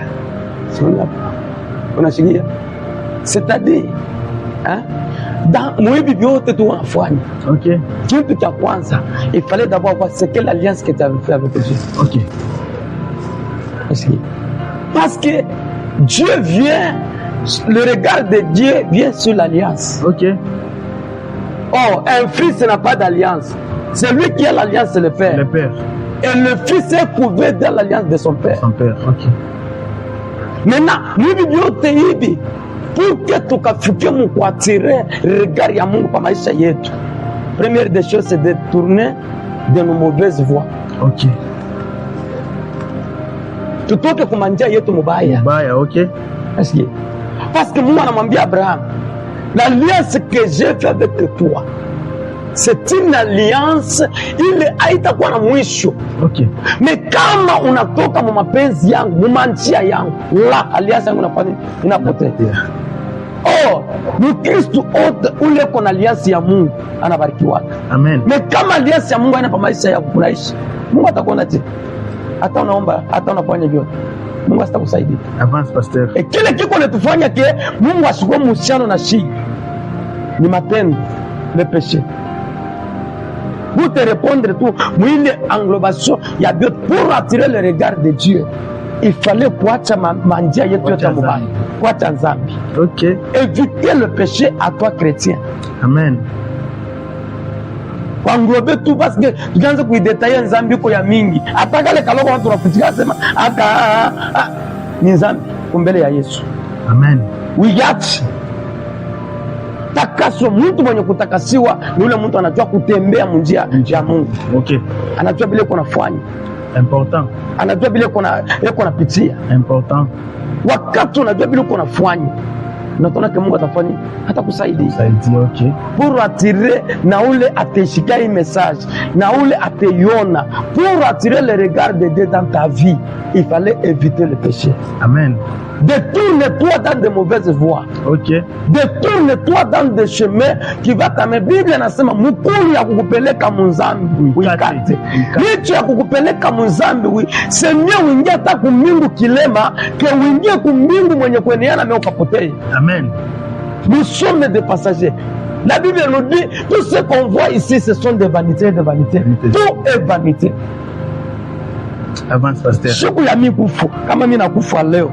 C'est-à-dire, dans mwibi vyote tu unafanya. Okay. Kitu cha kwanza, il fallait d'abord voir c'est quelle alliance que tu avais fait avec Dieu. Okay. Parce que Dieu vient, le regard de Dieu vient sur l'alliance. Okay. Or, un fils n'a pas d'alliance. C'est lui qui a l'alliance, c'est le père. Le père. Et le fils est couvé dans l'alliance de son père. Son père, ok. Maintenant, mwibi vyote hivi pour que tukafikie mkuatire regard ya Mungu pa maisha yetu. Première des choses, c'est de tourner de nos mauvaises voies. Ok. Tutoke kwa njia yetu mubaya. Mubaya, ok. Parce que Mungu anamwambia Abraham, l'alliance que j'ai fait avec toi, c'est une alliance ile haitakuwa na mwisho. Okay. Me kama unatoka mu mapenzi yangu, mu manjia yangu, la alliance yangu inapotea. Oh, Mkristo ote ule kona alliance ya Mungu anabarikiwa. Amen. Me kama alliance ya Mungu haina pa maisha ya kufurahisha, Mungu atakuona tena. Hata unaomba, hata unafanya vyote, Mungu asitakusaidia. Avance pasteur. Kile kiko netufanya ke Mungu ashukue muhusiano na shi ni matendo, le péché. Pour te répondre tout, mwile englobation ya Dieu pour attirer le regard de Dieu. Il fallait kuacha manjia yetu yote mubaya, kuacha nzambi. Okay. Éviter le péché à toi chrétien. Amen. Kwa englober tout parce que tukianza kuidetailler nzambi ko ya mingi. Atakale kaloko watu wafutika sema ni nzambi kumbele ya Yesu. Amen. Uiache. Takaso, mtu mwenye kutakasiwa ni ule mtu anajua kutembea munjia ya Mungu. Okay. Anajua vile kuna fanya. Important. Anajua vile kuna pitia. Important. Wakati unajua vile kuna fanya, unatona ke Mungu atafanya hata kusaidia. Okay. Pour attirer na ule ateshika hii message, na ule ateiona, pour attirer le regard de Dieu dans ta vie, il fallait éviter le péché. Amen. Détourne-toi dans de mauvaises voies. Okay. Détourne-toi dans des chemins qui va t'amener. Bible inasema mukulu ya kukupeleka munzambi uikate. Licho ya kukupeleka munzambi semia uingie hata kumbingu kilema ke uingie kumbingu mwenye kueneana meo kapotei. Amen. Nous sommes des passagers. La Bible nous dit tout ce qu'on voit ici ce sont des vanités, des vanités. Tout est vanité. Avance pasteur. Siku ya mimi kufa kama mimi nakufa leo,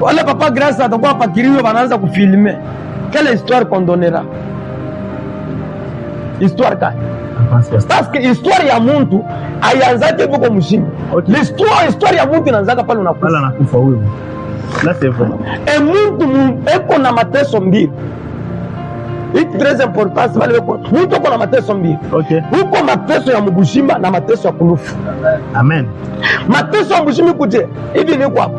wale papa Grace atakuwa pakirio wanaanza kufilme. Quelle histoire qu'on donnera? Histoire gani? Avance pasteur. Parce que histoire ya mtu haianzake huko mshini. Okay. Histoire ya mtu inaanzaka pale unakufa. Pale anakufa huyo. Là c'est vrai. Et mtu eko na mateso mbili. It's très important bali mtu eko na mateso mbili. Okay. Huko mateso ya mbushima na mateso ya kulufu. Amen. Mateso ya mbushima kuje hivi ni kwa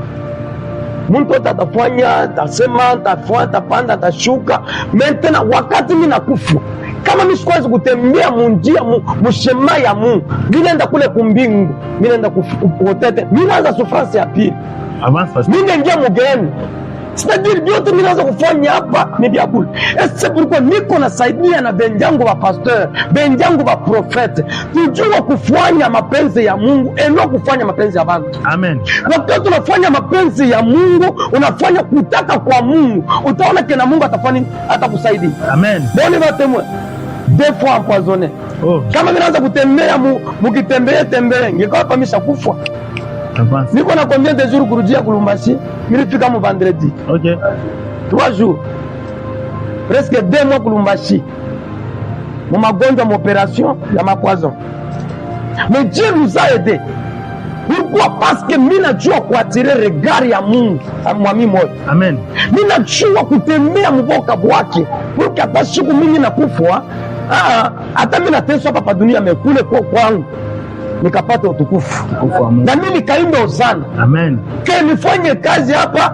mtu atafanya, atasema, atafanya, atapanda, atashuka. Maintenant wakati mimi nakufa, kama mimi siwezi kutembea munjia mushema ya Mungu, mimi naenda kule kumbingu, mimi naenda kutete, mimi naanza sufrance ya pili. Avance pasteur. Mimi naingia mugeni. C'est-à-dire vyote mimi naanza kufanya hapa ni vya bure. C'est pourquoi niko nasaidia na benjangu wa pasteur, benjangu wa prophète, tujue kufanya mapenzi ya Mungu, eno kufanya mapenzi ya watu. Amen. Wakati unafanya mapenzi ya Mungu, unafanya kutaka kwa Mungu, utaona kena Mungu atafanya, atakusaidia. Amen. Boni watemwe deux fois empoisonné. Oh. Kama mimi naanza kutembea mukitembea ngiko hapa mishakufa. Avance. Niko na combien de jours kurudia Kulumbashi? Nilifika mu vendredi. Okay. 3 jours. Presque 2 mois Kulumbashi. Mon magonjwa mon opération ya mapoison. Mais Dieu nous a aidés. Pourquoi? Parce que mimi najua kuatire regard ya Mungu mwami moyo. Amen. Mimi najua kutembea mboka bwake. Porque hata siku mimi nakufa, hata mimi nateswa hapa dunia mekule kwa kwangu. Nikapata utukufu. Na mimi nikaimba hosana. Amen. Ke nifanye kazi hapa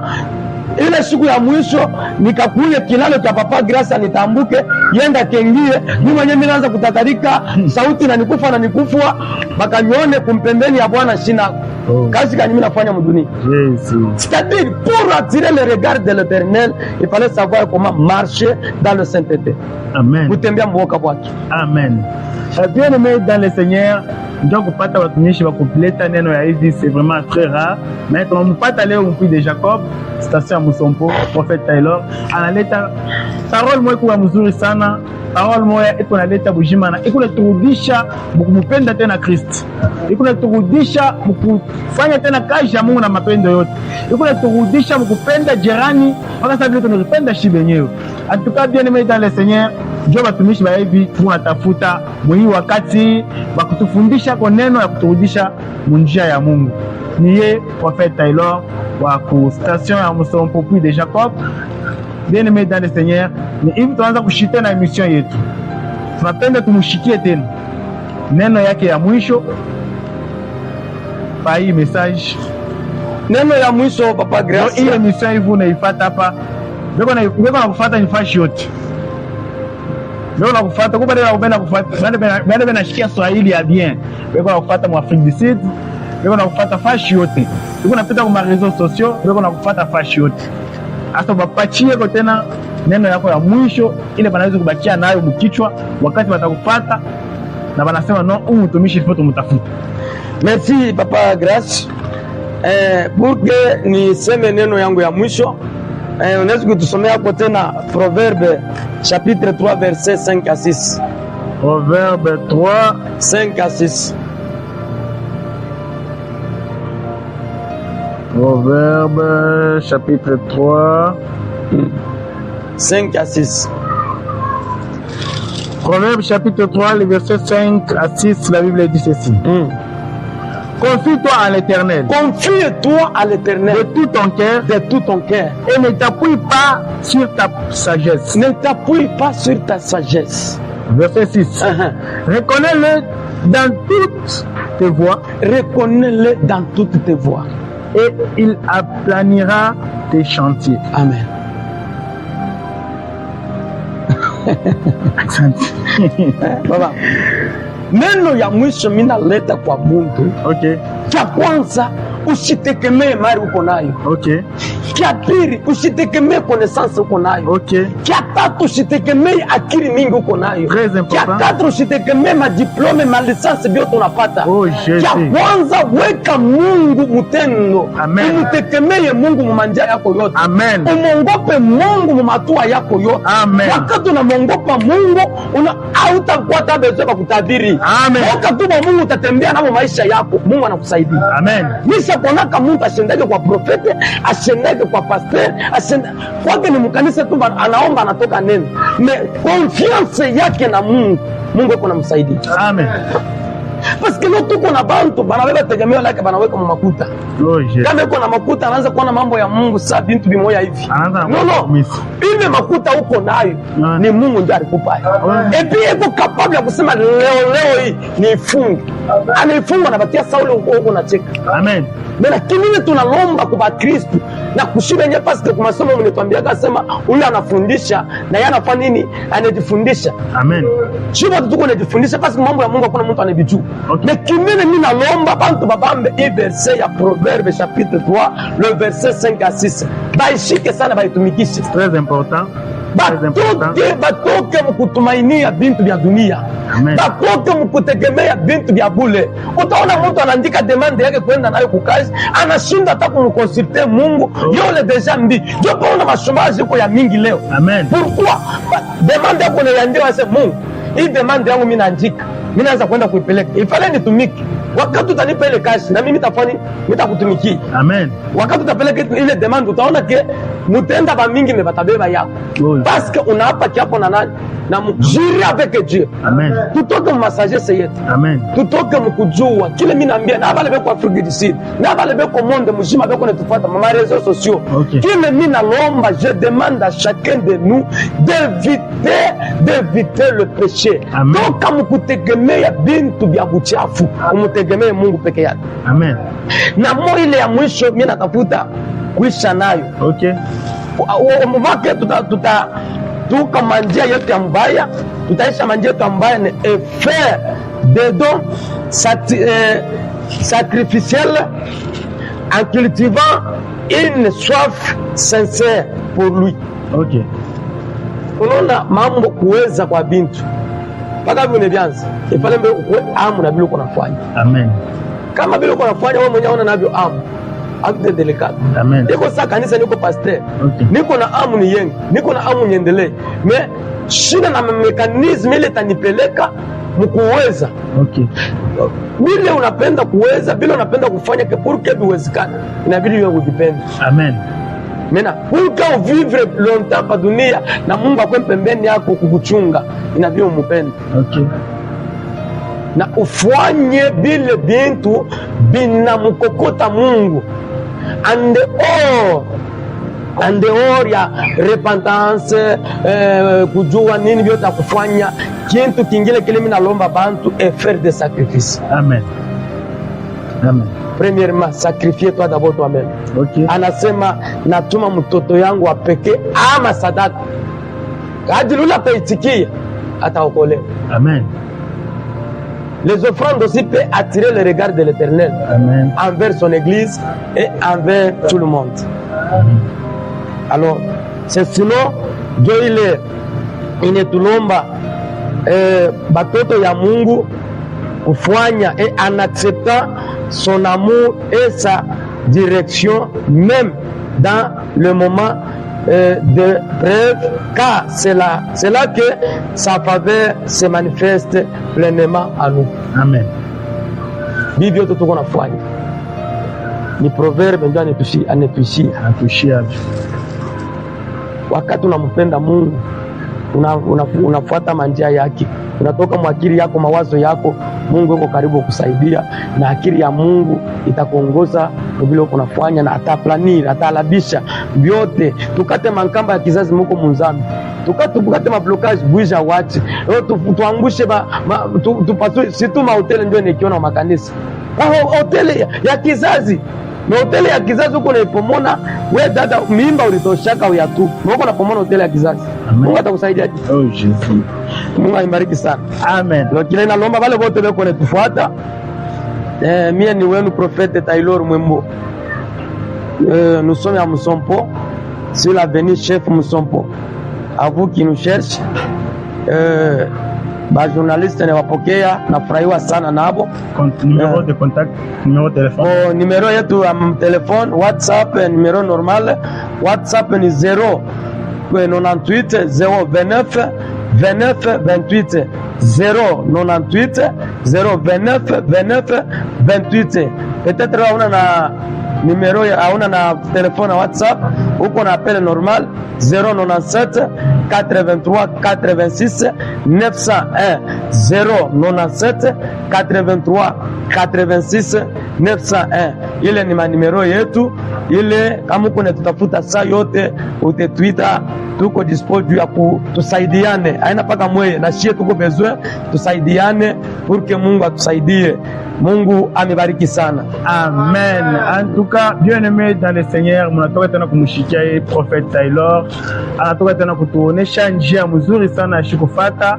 ile siku ya mwisho nikakuye kilalo cha papa Grace nitambuke yenda kengie mimi mwenyewe ninaanza kutatarika sauti na nikufa na nikufua bakanione kumpembeni ya Bwana shina. Kazi gani mimi nafanya mdunia? Yes. C'est-à-dire pour attirer le regard de l'Éternel, il fallait savoir comment marcher dans le sainteté. Amen. Kutembea mboka bwake. Amen. Bien aimé dans le Seigneur, ndio kupata watumishi wa kuleta neno ya hivi c'est vraiment très rare. Mais tunampata leo mkuu de Jacob, station ya Musompo, prophète Taylor, analeta parole moja kwa mzuri sana. Parole moja iko naleta bujima na iko naturudisha mkumpenda tena Kristo. Iko naturudisha mkufanya tena kazi ya Mungu na mapendo yote. Iko naturudisha mkupenda jirani, mpaka sasa tunapenda shi benyewe. En tout cas, bien aimé dans le Seigneur, ndio watumishi wa hivi tunatafuta mwii wakati wa kutufundisha kwa neno ya kuturudisha munjia ya Mungu. Niye prophète Taylor wa ku station ya Musompo puis de Jacob. Bien aimé dans le Seigneur, ni hivi tunaanza kushita na emission yetu. Tunapenda tumushikie tena neno yake ya mwisho pa hii message. Neno ya mwisho papa Grace. Hii emission hivi unaifuata hapa. Beko na kufuata ni fashi yote. Leo nakufuata kwa bale unapenda kufuata. Bale benashikia Swahili ya bien. Beko nakufuata mu Afrique du Sud. Beko nakufuata fashi yote. Beko napita kwa réseaux sociaux, beko nakufuata fashi yote. Hasa bapachie kwa tena neno yako ya mwisho ile banaweza kubakia nayo mkichwa wakati watakufuata na banasema no, mtumishi foto mtafuta. Merci Papa Grace. Pour que niseme neno yangu ya mwisho, unaweza kutusomea hapo tena Proverbe chapitre 3 verset 5 à 6. Proverbe 3 5 à 6. Proverbe chapitre 3 5 à 6. Proverbe chapitre 3, le verset 5 à 6, la Bible dit ceci. Confie-toi à l'Éternel. Confie-toi à l'Éternel de tout ton cœur. De tout ton cœur. Et ne t'appuie pas sur ta sagesse. Ne t'appuie pas sur ta sagesse. Verset 6. Reconnais-le dans toutes tes voies. Reconnais-le dans toutes tes voies. Et il aplanira tes chantiers. Amen. Baba, neno ya mwisho mina leta kwa Mungu. Okay. Cha kwanza usitegemee mali uko nayo. Okay. Cha pili usitegemee connaissance uko nayo. Okay. Cha tatu usitegemee akili mingi uko nayo. Très important. Cha tatu usitegemee madiplome ma lisansi vyote unapata. Oh, cha kwanza weka Mungu mutendo. Amen. Umutegemee Mungu mumanja yako yote. Amen. Umongope Mungu mumatua yako yote. Amen. Wakati unamongopa Mungu hautakuwa tabezeka kutabiri. Amen. Wakati Mungu utatembea namo maisha yako, Mungu anakusaidia. Amen. Nisha kuonaka mtu ashendeke kwa profete, ashendeke kwa pastor, kwake ni mkanisa tu anaomba anatoka neno. Me confiance yake na Mungu, Mungu yuko namsaidia. Amen. Parce que leo tuko na bantu banaweka tegemeo lake banaweka mu makuta. Kama yuko na makuta anaanza kuona mambo ya Mungu saa bintu bimoya hivi. No. Ile makuta uko nayo ni Mungu ndiye alikupa. Et puis iko capable ya kusema leo hii ni fungu. Anifunga na batia Saulo huko na cheka. Amen. Lakini tunalomba kwa Kristo na kushinda nye pastor kwa masomo mnituambia akasema ule anafundisha na yeye anafanya nini? Anajifundisha. Amen. Sio watu tuko anajifundisha parce que mambo ya Mungu hakuna mtu anabijua. Okay. Mais mimi nalomba bantu babambe hii verset ya Proverbe chapitre 3 le verset 5 à 6. Baishike sana baitumikishe. Très important. Batoke mkutumainia bintu vya dunia. Amen. Batoke mkutegemea bintu vya bule. Utaona mtu anaandika demande yake kwenda nayo kukazi, anashinda hata kumkonsulte Mungu. Yole deja mbi. Jopo una mashomaji yuko ya mingi leo. Amen. Pourquoi? Demande yako unaandika ase Mungu, hii demande yangu mimi naandika. Mimi naanza kwenda kuipeleka. Ifale nitumiki. Wakati utanipa ile kazi na mimi nitafanya nitakutumikia. Amen. Wakati utapeleka ile demand utaona ke mutenda ba mingi mebatabeba yako. Parce que unaapa kiapo na nani? Na mjiri avec Dieu. Amen. Tutoke mu sagesse yetu. Amen. Tutoke mukujua. Kile mimi naambia na bale beko Afrique du Sud. Na bale beko monde mujima beko netufuata ma réseaux sociaux. Okay. Kile mimi nalomba, je demande à chacun de nous d'éviter le péché. Toka mukutegemea bintu vya buchafu. Umutegemee Mungu peke yake. Amen. Na mo ile ya mwisho mimi natafuta kuisha nayo. Okay. Mwake tuka manjia yetu ya mbaya, tutaisha manjia yetu ya mbaya ni faire des dons sacrificiels en cultivant une soif sincère pour lui. Okay. Unaona mambo kuweza kwa bintu mpaka vile vyanza ifale mbele ukwe amu na bila kunafanya. Amen. Kama bila kunafanya wewe mwenyewe unaona navyo amu akte delicate. Amen. Niko saa kanisa, niko pastor. Okay. Niko na amu ni yengi, niko na amu niendelee. Me shida na mekanisme ile tanipeleka mkuweza. Okay. Bila unapenda kuweza, bila unapenda kufanya ke pour que biwezekane. Inabidi wewe udipende. Amen. Mena, pour que vivre longtemps pa dunia na Mungu akwe pembeni yako kukuchunga, inabidi umupende. Okay. Na ufanye bile bintu binamukokota Mungu en dehors ya repentance, kujua nini vyote kufanya kintu kingine kile. Mimi nalomba bantu et faire des sacrifices. Amen. Amen. Premièrement, sacrifiez-toi d'abord toi-même. Okay. Anasema natuma mtoto yangu wa pekee ama sadaka. Kadri ule ataitikia ataokolewa. Amen. Les offrandes aussi peuvent attirer le regard de l'Éternel envers son Église et envers tout le monde. Alors, c'est sinon Dieu ile inetulomba batoto ya Mungu kufanya et en acceptant son amour et sa direction même dans le moment de preuve, car c'est là que sa faveur se manifeste pleinement à nous. Amen. Bibi yote tuko nafanya ni proverbe ndio anatuishia. Wakati unampenda Mungu, unafuata manjia yake, unatoka mwakili yako, mawazo yako, Mungu yuko karibu kusaidia, na akili ya Mungu itakuongoza vile uko nafanya, na ataplanira, atalabisha vyote. Tukate mankamba ya kizazi muko munzami, tukate mablokage bwija wachi tuangushe tupasue situma hoteli ndio nikiona makanisa hoteli ya kizazi na hoteli ya kizazi huko naipomona. We dada, mimba ulitoshaka uyatu uko napomona hoteli ya kizazi. Mungu atakusaidia. Oh Jesus. Mungu aibariki sana. Amen. Kile nalomba wale wote wako netufuata, mie ni wenu prophète Taylor Mwembo. Nous sommes à Musompo, sur l'avenue Chef Musompo. À vous qui nous cherchez, ba journaliste ne wapokea, nafurahiwa sana nabo. Numéro de contact, numéro de téléphone. Numéro yetu ya téléphone, WhatsApp, numéro normal. WhatsApp ni 098 029 29 28 098 029 29 28. Peut-être hauna na numéro, hauna na téléphone na WhatsApp, uko na appel normal 097 83 86 901 097 83 86 901. Ile ni manimero yetu. Ile kama uko netutafuta saa yote utetuita, tuko disposed ya kutusaidiane, haina paka mweye na shie, tuko besoin tusaidiane pour que Mungu atusaidie. Mungu amebariki sana. Amen. En tout cas, bien-aimé dans le Seigneur, mnatoka tena kumshikia Prophet Taylor, anatoka tena kutuonesha njia mzuri sana ya kufuata.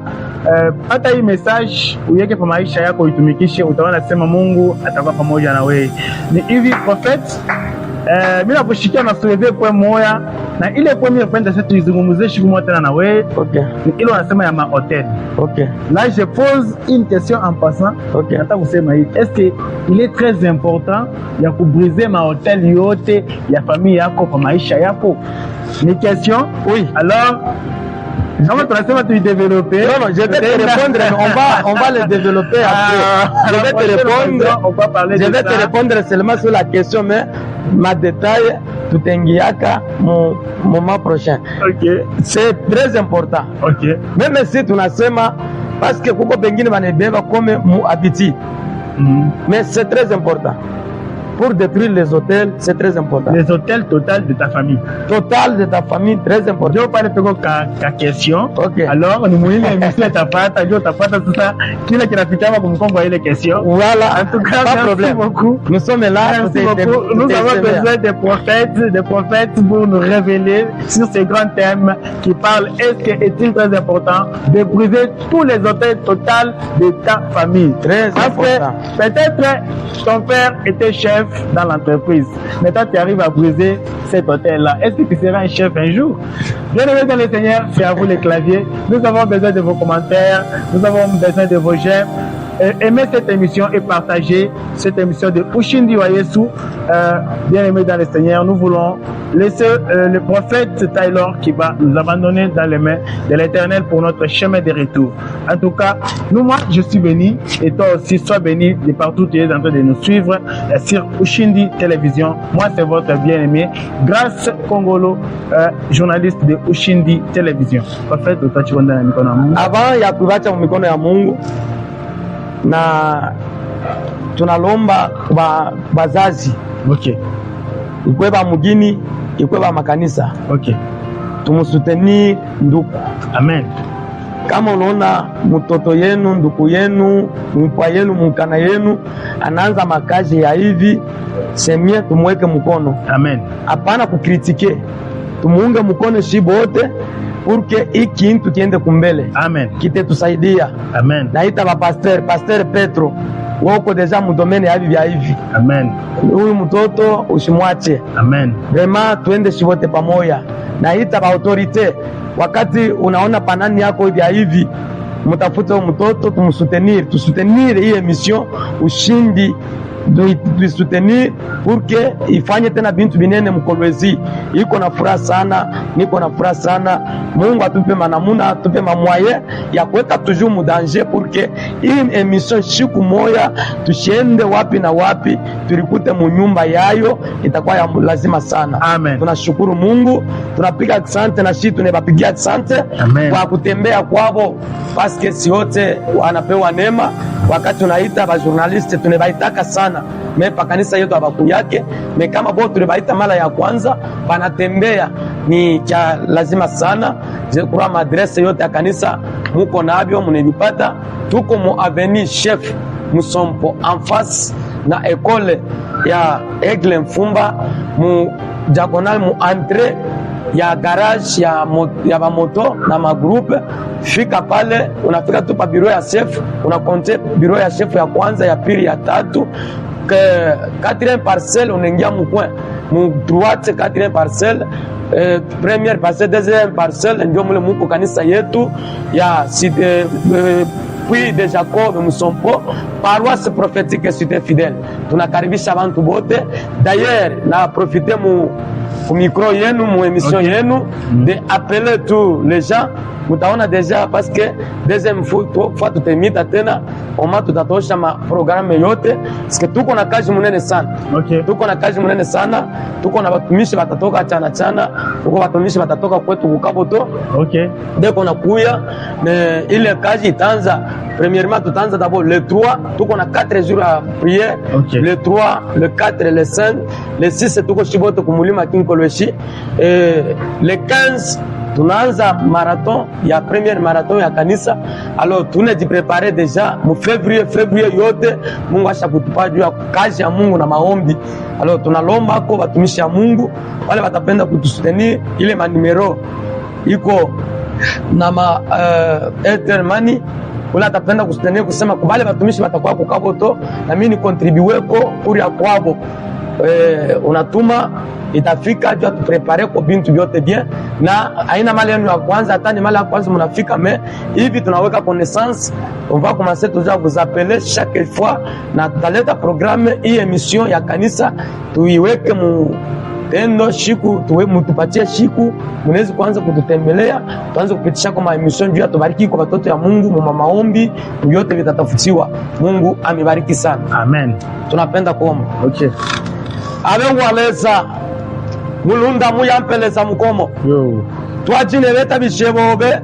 Hata hii message uweke kwa maisha yako, uitumikishe, utaona sema Mungu atakuwa pamoja na wewe. Ni hivi Prophet, mimi nakushikia na soulever kwa moya, na ile kwa mimi napenda sasa tuizungumzie siku moja tena na wewe. Okay. Ile wanasema ya mahotel. Okay. Là je pose une question en passant. Okay. Nataka kusema hivi, est-ce que il est très important ya kubriser mahotel yote ya famille yako kwa maisha yako? Ni question? Oui. Alors comment tu vas te développer? Non, je vais te répondre, on va le développer après. Je vais te répondre, on va parler je vais te répondre seulement sur la question, mais ma détail tutengiaka mon moment prochain. Ok. C'est très important. Ok. Même si tunasema parce que kuko pengine banebeba comme mu habiti. Mais c'est très important. Pour détruire les hôtels, c'est très important. Les hôtels total de ta famille. Total de ta famille, très important. Je vais parler de question. Ok. Alors, nous voulons émission tapata, je tapata tout ça. Qui est qui a fait ça pour me comprendre les questions. Voilà. En tout cas, pas merci problème. beaucoup. Nous sommes là. Merci beaucoup. Nous avons besoin des prophètes pour nous révéler sur ces grands thèmes qui parlent. Est-il très important de briser tous les hôtels total de ta famille? Très important. Peut-être ton père était chef dans l'entreprise. Maintenant, tu arrives à briser cet hôtel-là. Est-ce que tu seras un chef un jour? Bien-aimés dans le Seigneur, c'est à vous les claviers. Nous avons besoin de vos commentaires. Nous avons besoin de vos j'aime. Aimez cette émission et partagez cette émission de Ushindi wa Yesu. Bien-aimés dans le Seigneur, nous voulons laisser le prophète Taylor qui va nous abandonner dans les mains de l'Éternel pour notre chemin de retour. En tout cas, moi, je suis béni et toi aussi, sois béni de partout où tu es en train de nous suivre sur Ushindi Télévision. Moi, c'est votre bien-aimé, Grâce Kongolo, journaliste de Ushindi Télévision. Prophète, avant ya kuacha mikono ya Mungu, na tunalomba bazazi, okay, ikwe ba mugini, ikwe ba makanisa, okay, tumusuteni nduku. Amen. Kama unaona mtoto yenu, nduku yenu, mpwa yenu, mkana yenu anaanza makazi ya hivi, semie tumweke mkono. Amen. Hapana kukritike, tumuunge mkono shibo wote purke hiki kintu kiende kumbele. Amen. Kitetusaidia. Amen. Naita Pasteur Petro, wako deja mudomene hivi vya hivi. Amen. Huyu mtoto usimwache. Amen. Vraiment tuende shivote pamoja. Naita ba autorite, wakati unaona panani yako hivi hivi, mtafute mtoto tusutenir hii emission ushindi, tuisutenir purke ifanye tena bintu binene mkolwezi. Iko na furaha sana, niko na furaha sana. Mungu atupe manamuna, atupe mamwaye ya kuweka toujours mu danger purke hii emission siku moya tushende wapi na wapi tulikute mu nyumba yayo, itakuwa ya lazima sana. Amen. Tunashukuru Mungu, tunapiga asante na sisi tunabapigia asante kwa kutembea kwao, paske si wote wanapewa neema. Wakati tunaita ba journaliste tunabaitaka sana mepa kanisa yetu abaku yake me kama bo tulibaita mara ya kwanza banatembea, ni cha lazima sana. Je kura madresse yote ya kanisa muko nabyo munenipata. Tuko mu avenue Chef Musompo en face na ekole ya Aigle Mfumba, mu diagonal mu entrée ya garage ya ba moto na magroupe. Fika pale, unafika tu pa bureau ya chef, unakonte bureau ya chef ya kwanza, ya pili, ya tatu, 4e parcelle unaingia mu coin mu droite, 4e parcelle, première parcelle, 2e parcelle, ndio mule muko kanisa yetu ya Puits de Jacob Musompo, paroisse prophétique Cité Fidèle. Tunakaribisha bantu bote. D'ailleurs na profiter mu micro yenu mu émission yenu de appeler tous les gens. Mutaona deja parce que deuxième fois tutemita tena oma tutatosha ma programme yote parce que tuko na kazi munene sana. Okay. Tuko na kazi munene sana, tuko na watumishi watatoka chana, tuko watumishi watatoka kwetu Bukaboto. Okay. Deko na kuya ile kazi itaanza. Premièrement tutaanza d'abord le 3, tuko na 4 jours à prière. Okay. Le 3, le 4, le 5, le 6 tuko shibote kumulima Kinkolweshi. Le 15 tunaanza marathon ya première marathon ya kanisa. Alors tunajiprepare deja mu février yote. Mungu ashakutupa juu ya kazi ya Mungu na maombi. Alors tunalomba kwa watumishi ya Mungu wale watapenda kutusutenir, ile manimero iko na ma Airtel Money, wale atapenda kusutenir kusema kubale watumishi watakuwa kukaboto na mimi ni contribueko kuri ya kwabo. Unatuma itafika jua tuprepare kwa bintu vyote bien, na haina mali yenu ya kwanza, hata ni mali ya kwanza munafika me hivi tunaweka connaissance. On va commencer toujours à vous appeler chaque fois, na tutaleta programme hii emission ya kanisa tuiweke mu tendo shiku mutupatie shiku, munezi kuanza kututembelea, tuanze kupitisha kwa emission juu ya tubariki kwa watoto ya Mungu mu maombi, vyote vitatafutiwa. Mungu amibariki sana. Amen. Tunapenda kuomba. Okay. Abe waleza mulunda muyampeleza mukomo. Yo. Twajine leta bishebobe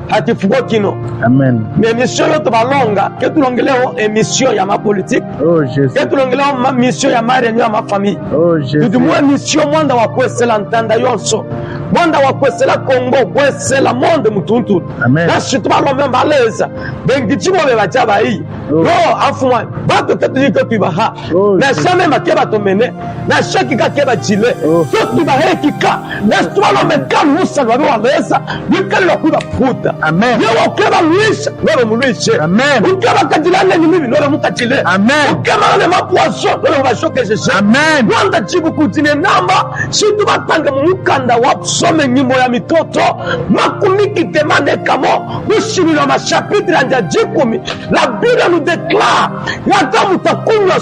hatifuko kino. Amen. Emission yote balonga ketulongeleo emission ya ma politique. Oh Jesus. Ketulongeleo ma mission ya ma réunion ya ma famille. Oh Jesus. Tudumwe mission mwanda wa kwesela ntanda yonso. Mwanda wa kwesela Kongo, kwesela monde mutuntu. Amen. Nashi tubalombe baleza. Bengi chibo bebachaba hii. No afuma bato tetujiko tubaha. Na shame makeba tomene. Na shakika keba chile. So tubahekika. Na tubalombe kanusa babe waleza. Wikalo kuba futa. Amen. Yewa ukeba luisha, lolo muluishe. Amen. Ukeba kajilane ni mimi, lolo mukachile. Amen. Ukeba ane mapuasho, lolo mbashoke jeshe. Amen. Wanda chibu kutine namba, shitu batanga mukanda wapsome nyimbo ya mitoto, makumiki temane kamo, ushimilo mashapitri anja jikumi, la Biblia nous déclare, yata mutakunywa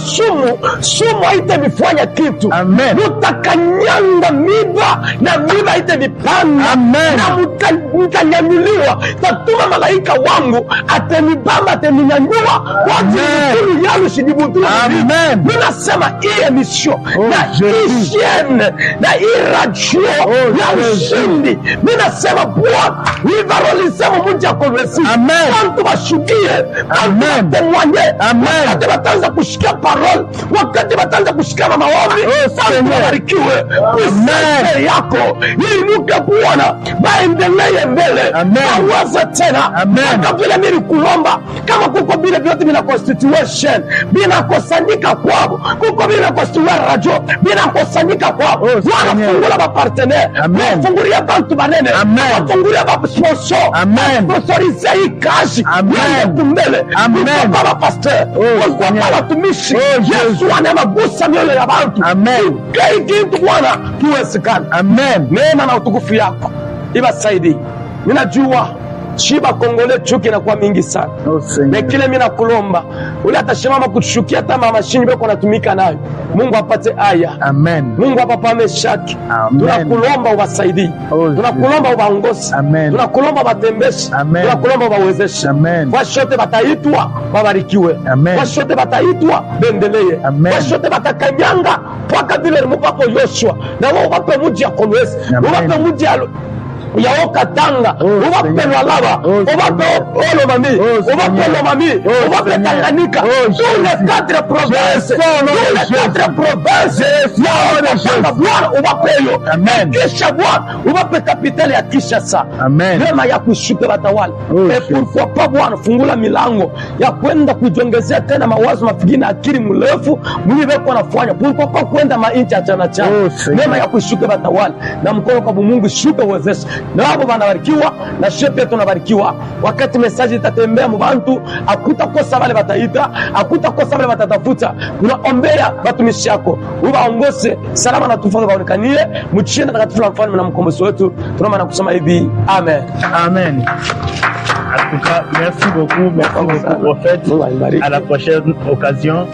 sumu haite mifanya kitu. Amen. Mutakanyanga miba, na miba haite mipanda. Amen. Na mutanyanyuliwa. Tatuma malaika wangu atenibamba ateninyanyua kwa ajili yanu shidibutu. Amen. Minasema hii emission na hii chaîne na hii radio ya ushindi, minasema Bwana nivarolisema munja kolwesi. Amen. Wantu bashukie, wantu temwanye. Amen. Wakati batanza kushikia parole, wakati batanza kushikia maombi, wantu wabarikiwe. Amen. Yako inuke Bwana, baendelee mbele. Amen. usiweze tena. Amen. Kama vile mimi kulomba, kama kuko vile vyote bila constitution, bila kusanyika kwao, kuko bila constitution radio, bila kusanyika kwao. Bwana fungula ba partenaire. Amen. Fungulia bantu banene. Amen. Fungulia ba sponsor. Amen. Sponsorize hii kazi. Amen. Tumbele. Amen. Baba pastor. Kwa watumishi. Yesu anagusa mioyo ya watu. Amen. Kitu Bwana kiwezekana. Amen. Neema na utukufu yako ibasaidie. Ninajua shiba Kongole chuki inakuwa mingi sana. Na kile mimi nakulomba, ule atashimama kutushukia hata mashini beko natumika nayo. Mungu apate aya. Amen. Mungu apapame shaki. Tunakulomba uwasaidie. Tunakulomba uwaongoze. Tunakulomba watembeshe. Tunakulomba wawezeshe. Kwa shote bataitwa babarikiwe. Kwa shote bataitwa bendelee. Kwa shote batakanyanga mpaka vile mpaka Yoshua. Na wao wape mji ya Kolwezi. Wape mji ya Okatanga, uwape Lualaba, uwape Olomami, uwape Lomami, uwape Tanganyika, tous les 4 provinces, tous les 4 provinces, ya Okatanga Bwana uwape yo. Kisha Bwana uwape kapitali ya Kinshasa. Neema ya kushuka watawala. Pourquoi pas Bwana fungula milango ya kwenda kujongezea tena mawazo mafikiri akili mrefu mlivyokuwa nafanya. Pourquoi pas kwenda mainchi achana chana. Neema ya kushuka watawala na mkono kwa Mungu shuka uwezeshe. Na wao wanabarikiwa na shepe tunabarikiwa. Wakati message itatembea mbantu, akutakosa wale wataita, akutakosa wale watatafuta. Unaombea watumishi yako, uwaongoze salama na tufadhali waonekanie mchina takatifu la mfalme na mkombozi wetu. Tunaomba na kusema hivi, amen. Amen. En tout cas, merci beaucoup, prophète. À la prochaine occasion.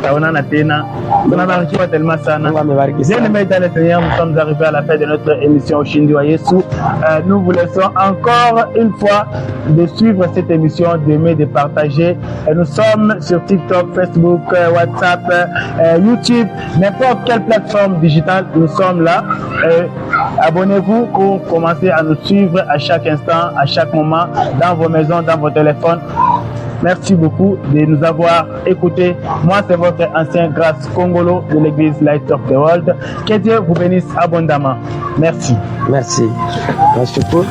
Taona tena. Tunabarikiwa tellement sana. Bien-aimés dans le Seigneur, nous sommes arrivés à la fin de notre émission Ushindi wa Yesu. Nous vous laissons encore une fois de suivre cette émission, d'aimer, de partager. Nous sommes sur TikTok, Facebook, WhatsApp, YouTube, n'importe quelle plateforme digitale. Nous sommes là. Abonnez-vous pour commencer à nous suivre à chaque instant, à chaque moment, dans vos maisons, dans vos téléphones. Merci beaucoup de nous avoir écoutés. Moi, c'est votre ancien Grâce Kongolo de l'église Light of the World. Que Dieu vous bénisse abondamment. Merci. Merci. Merci beaucoup.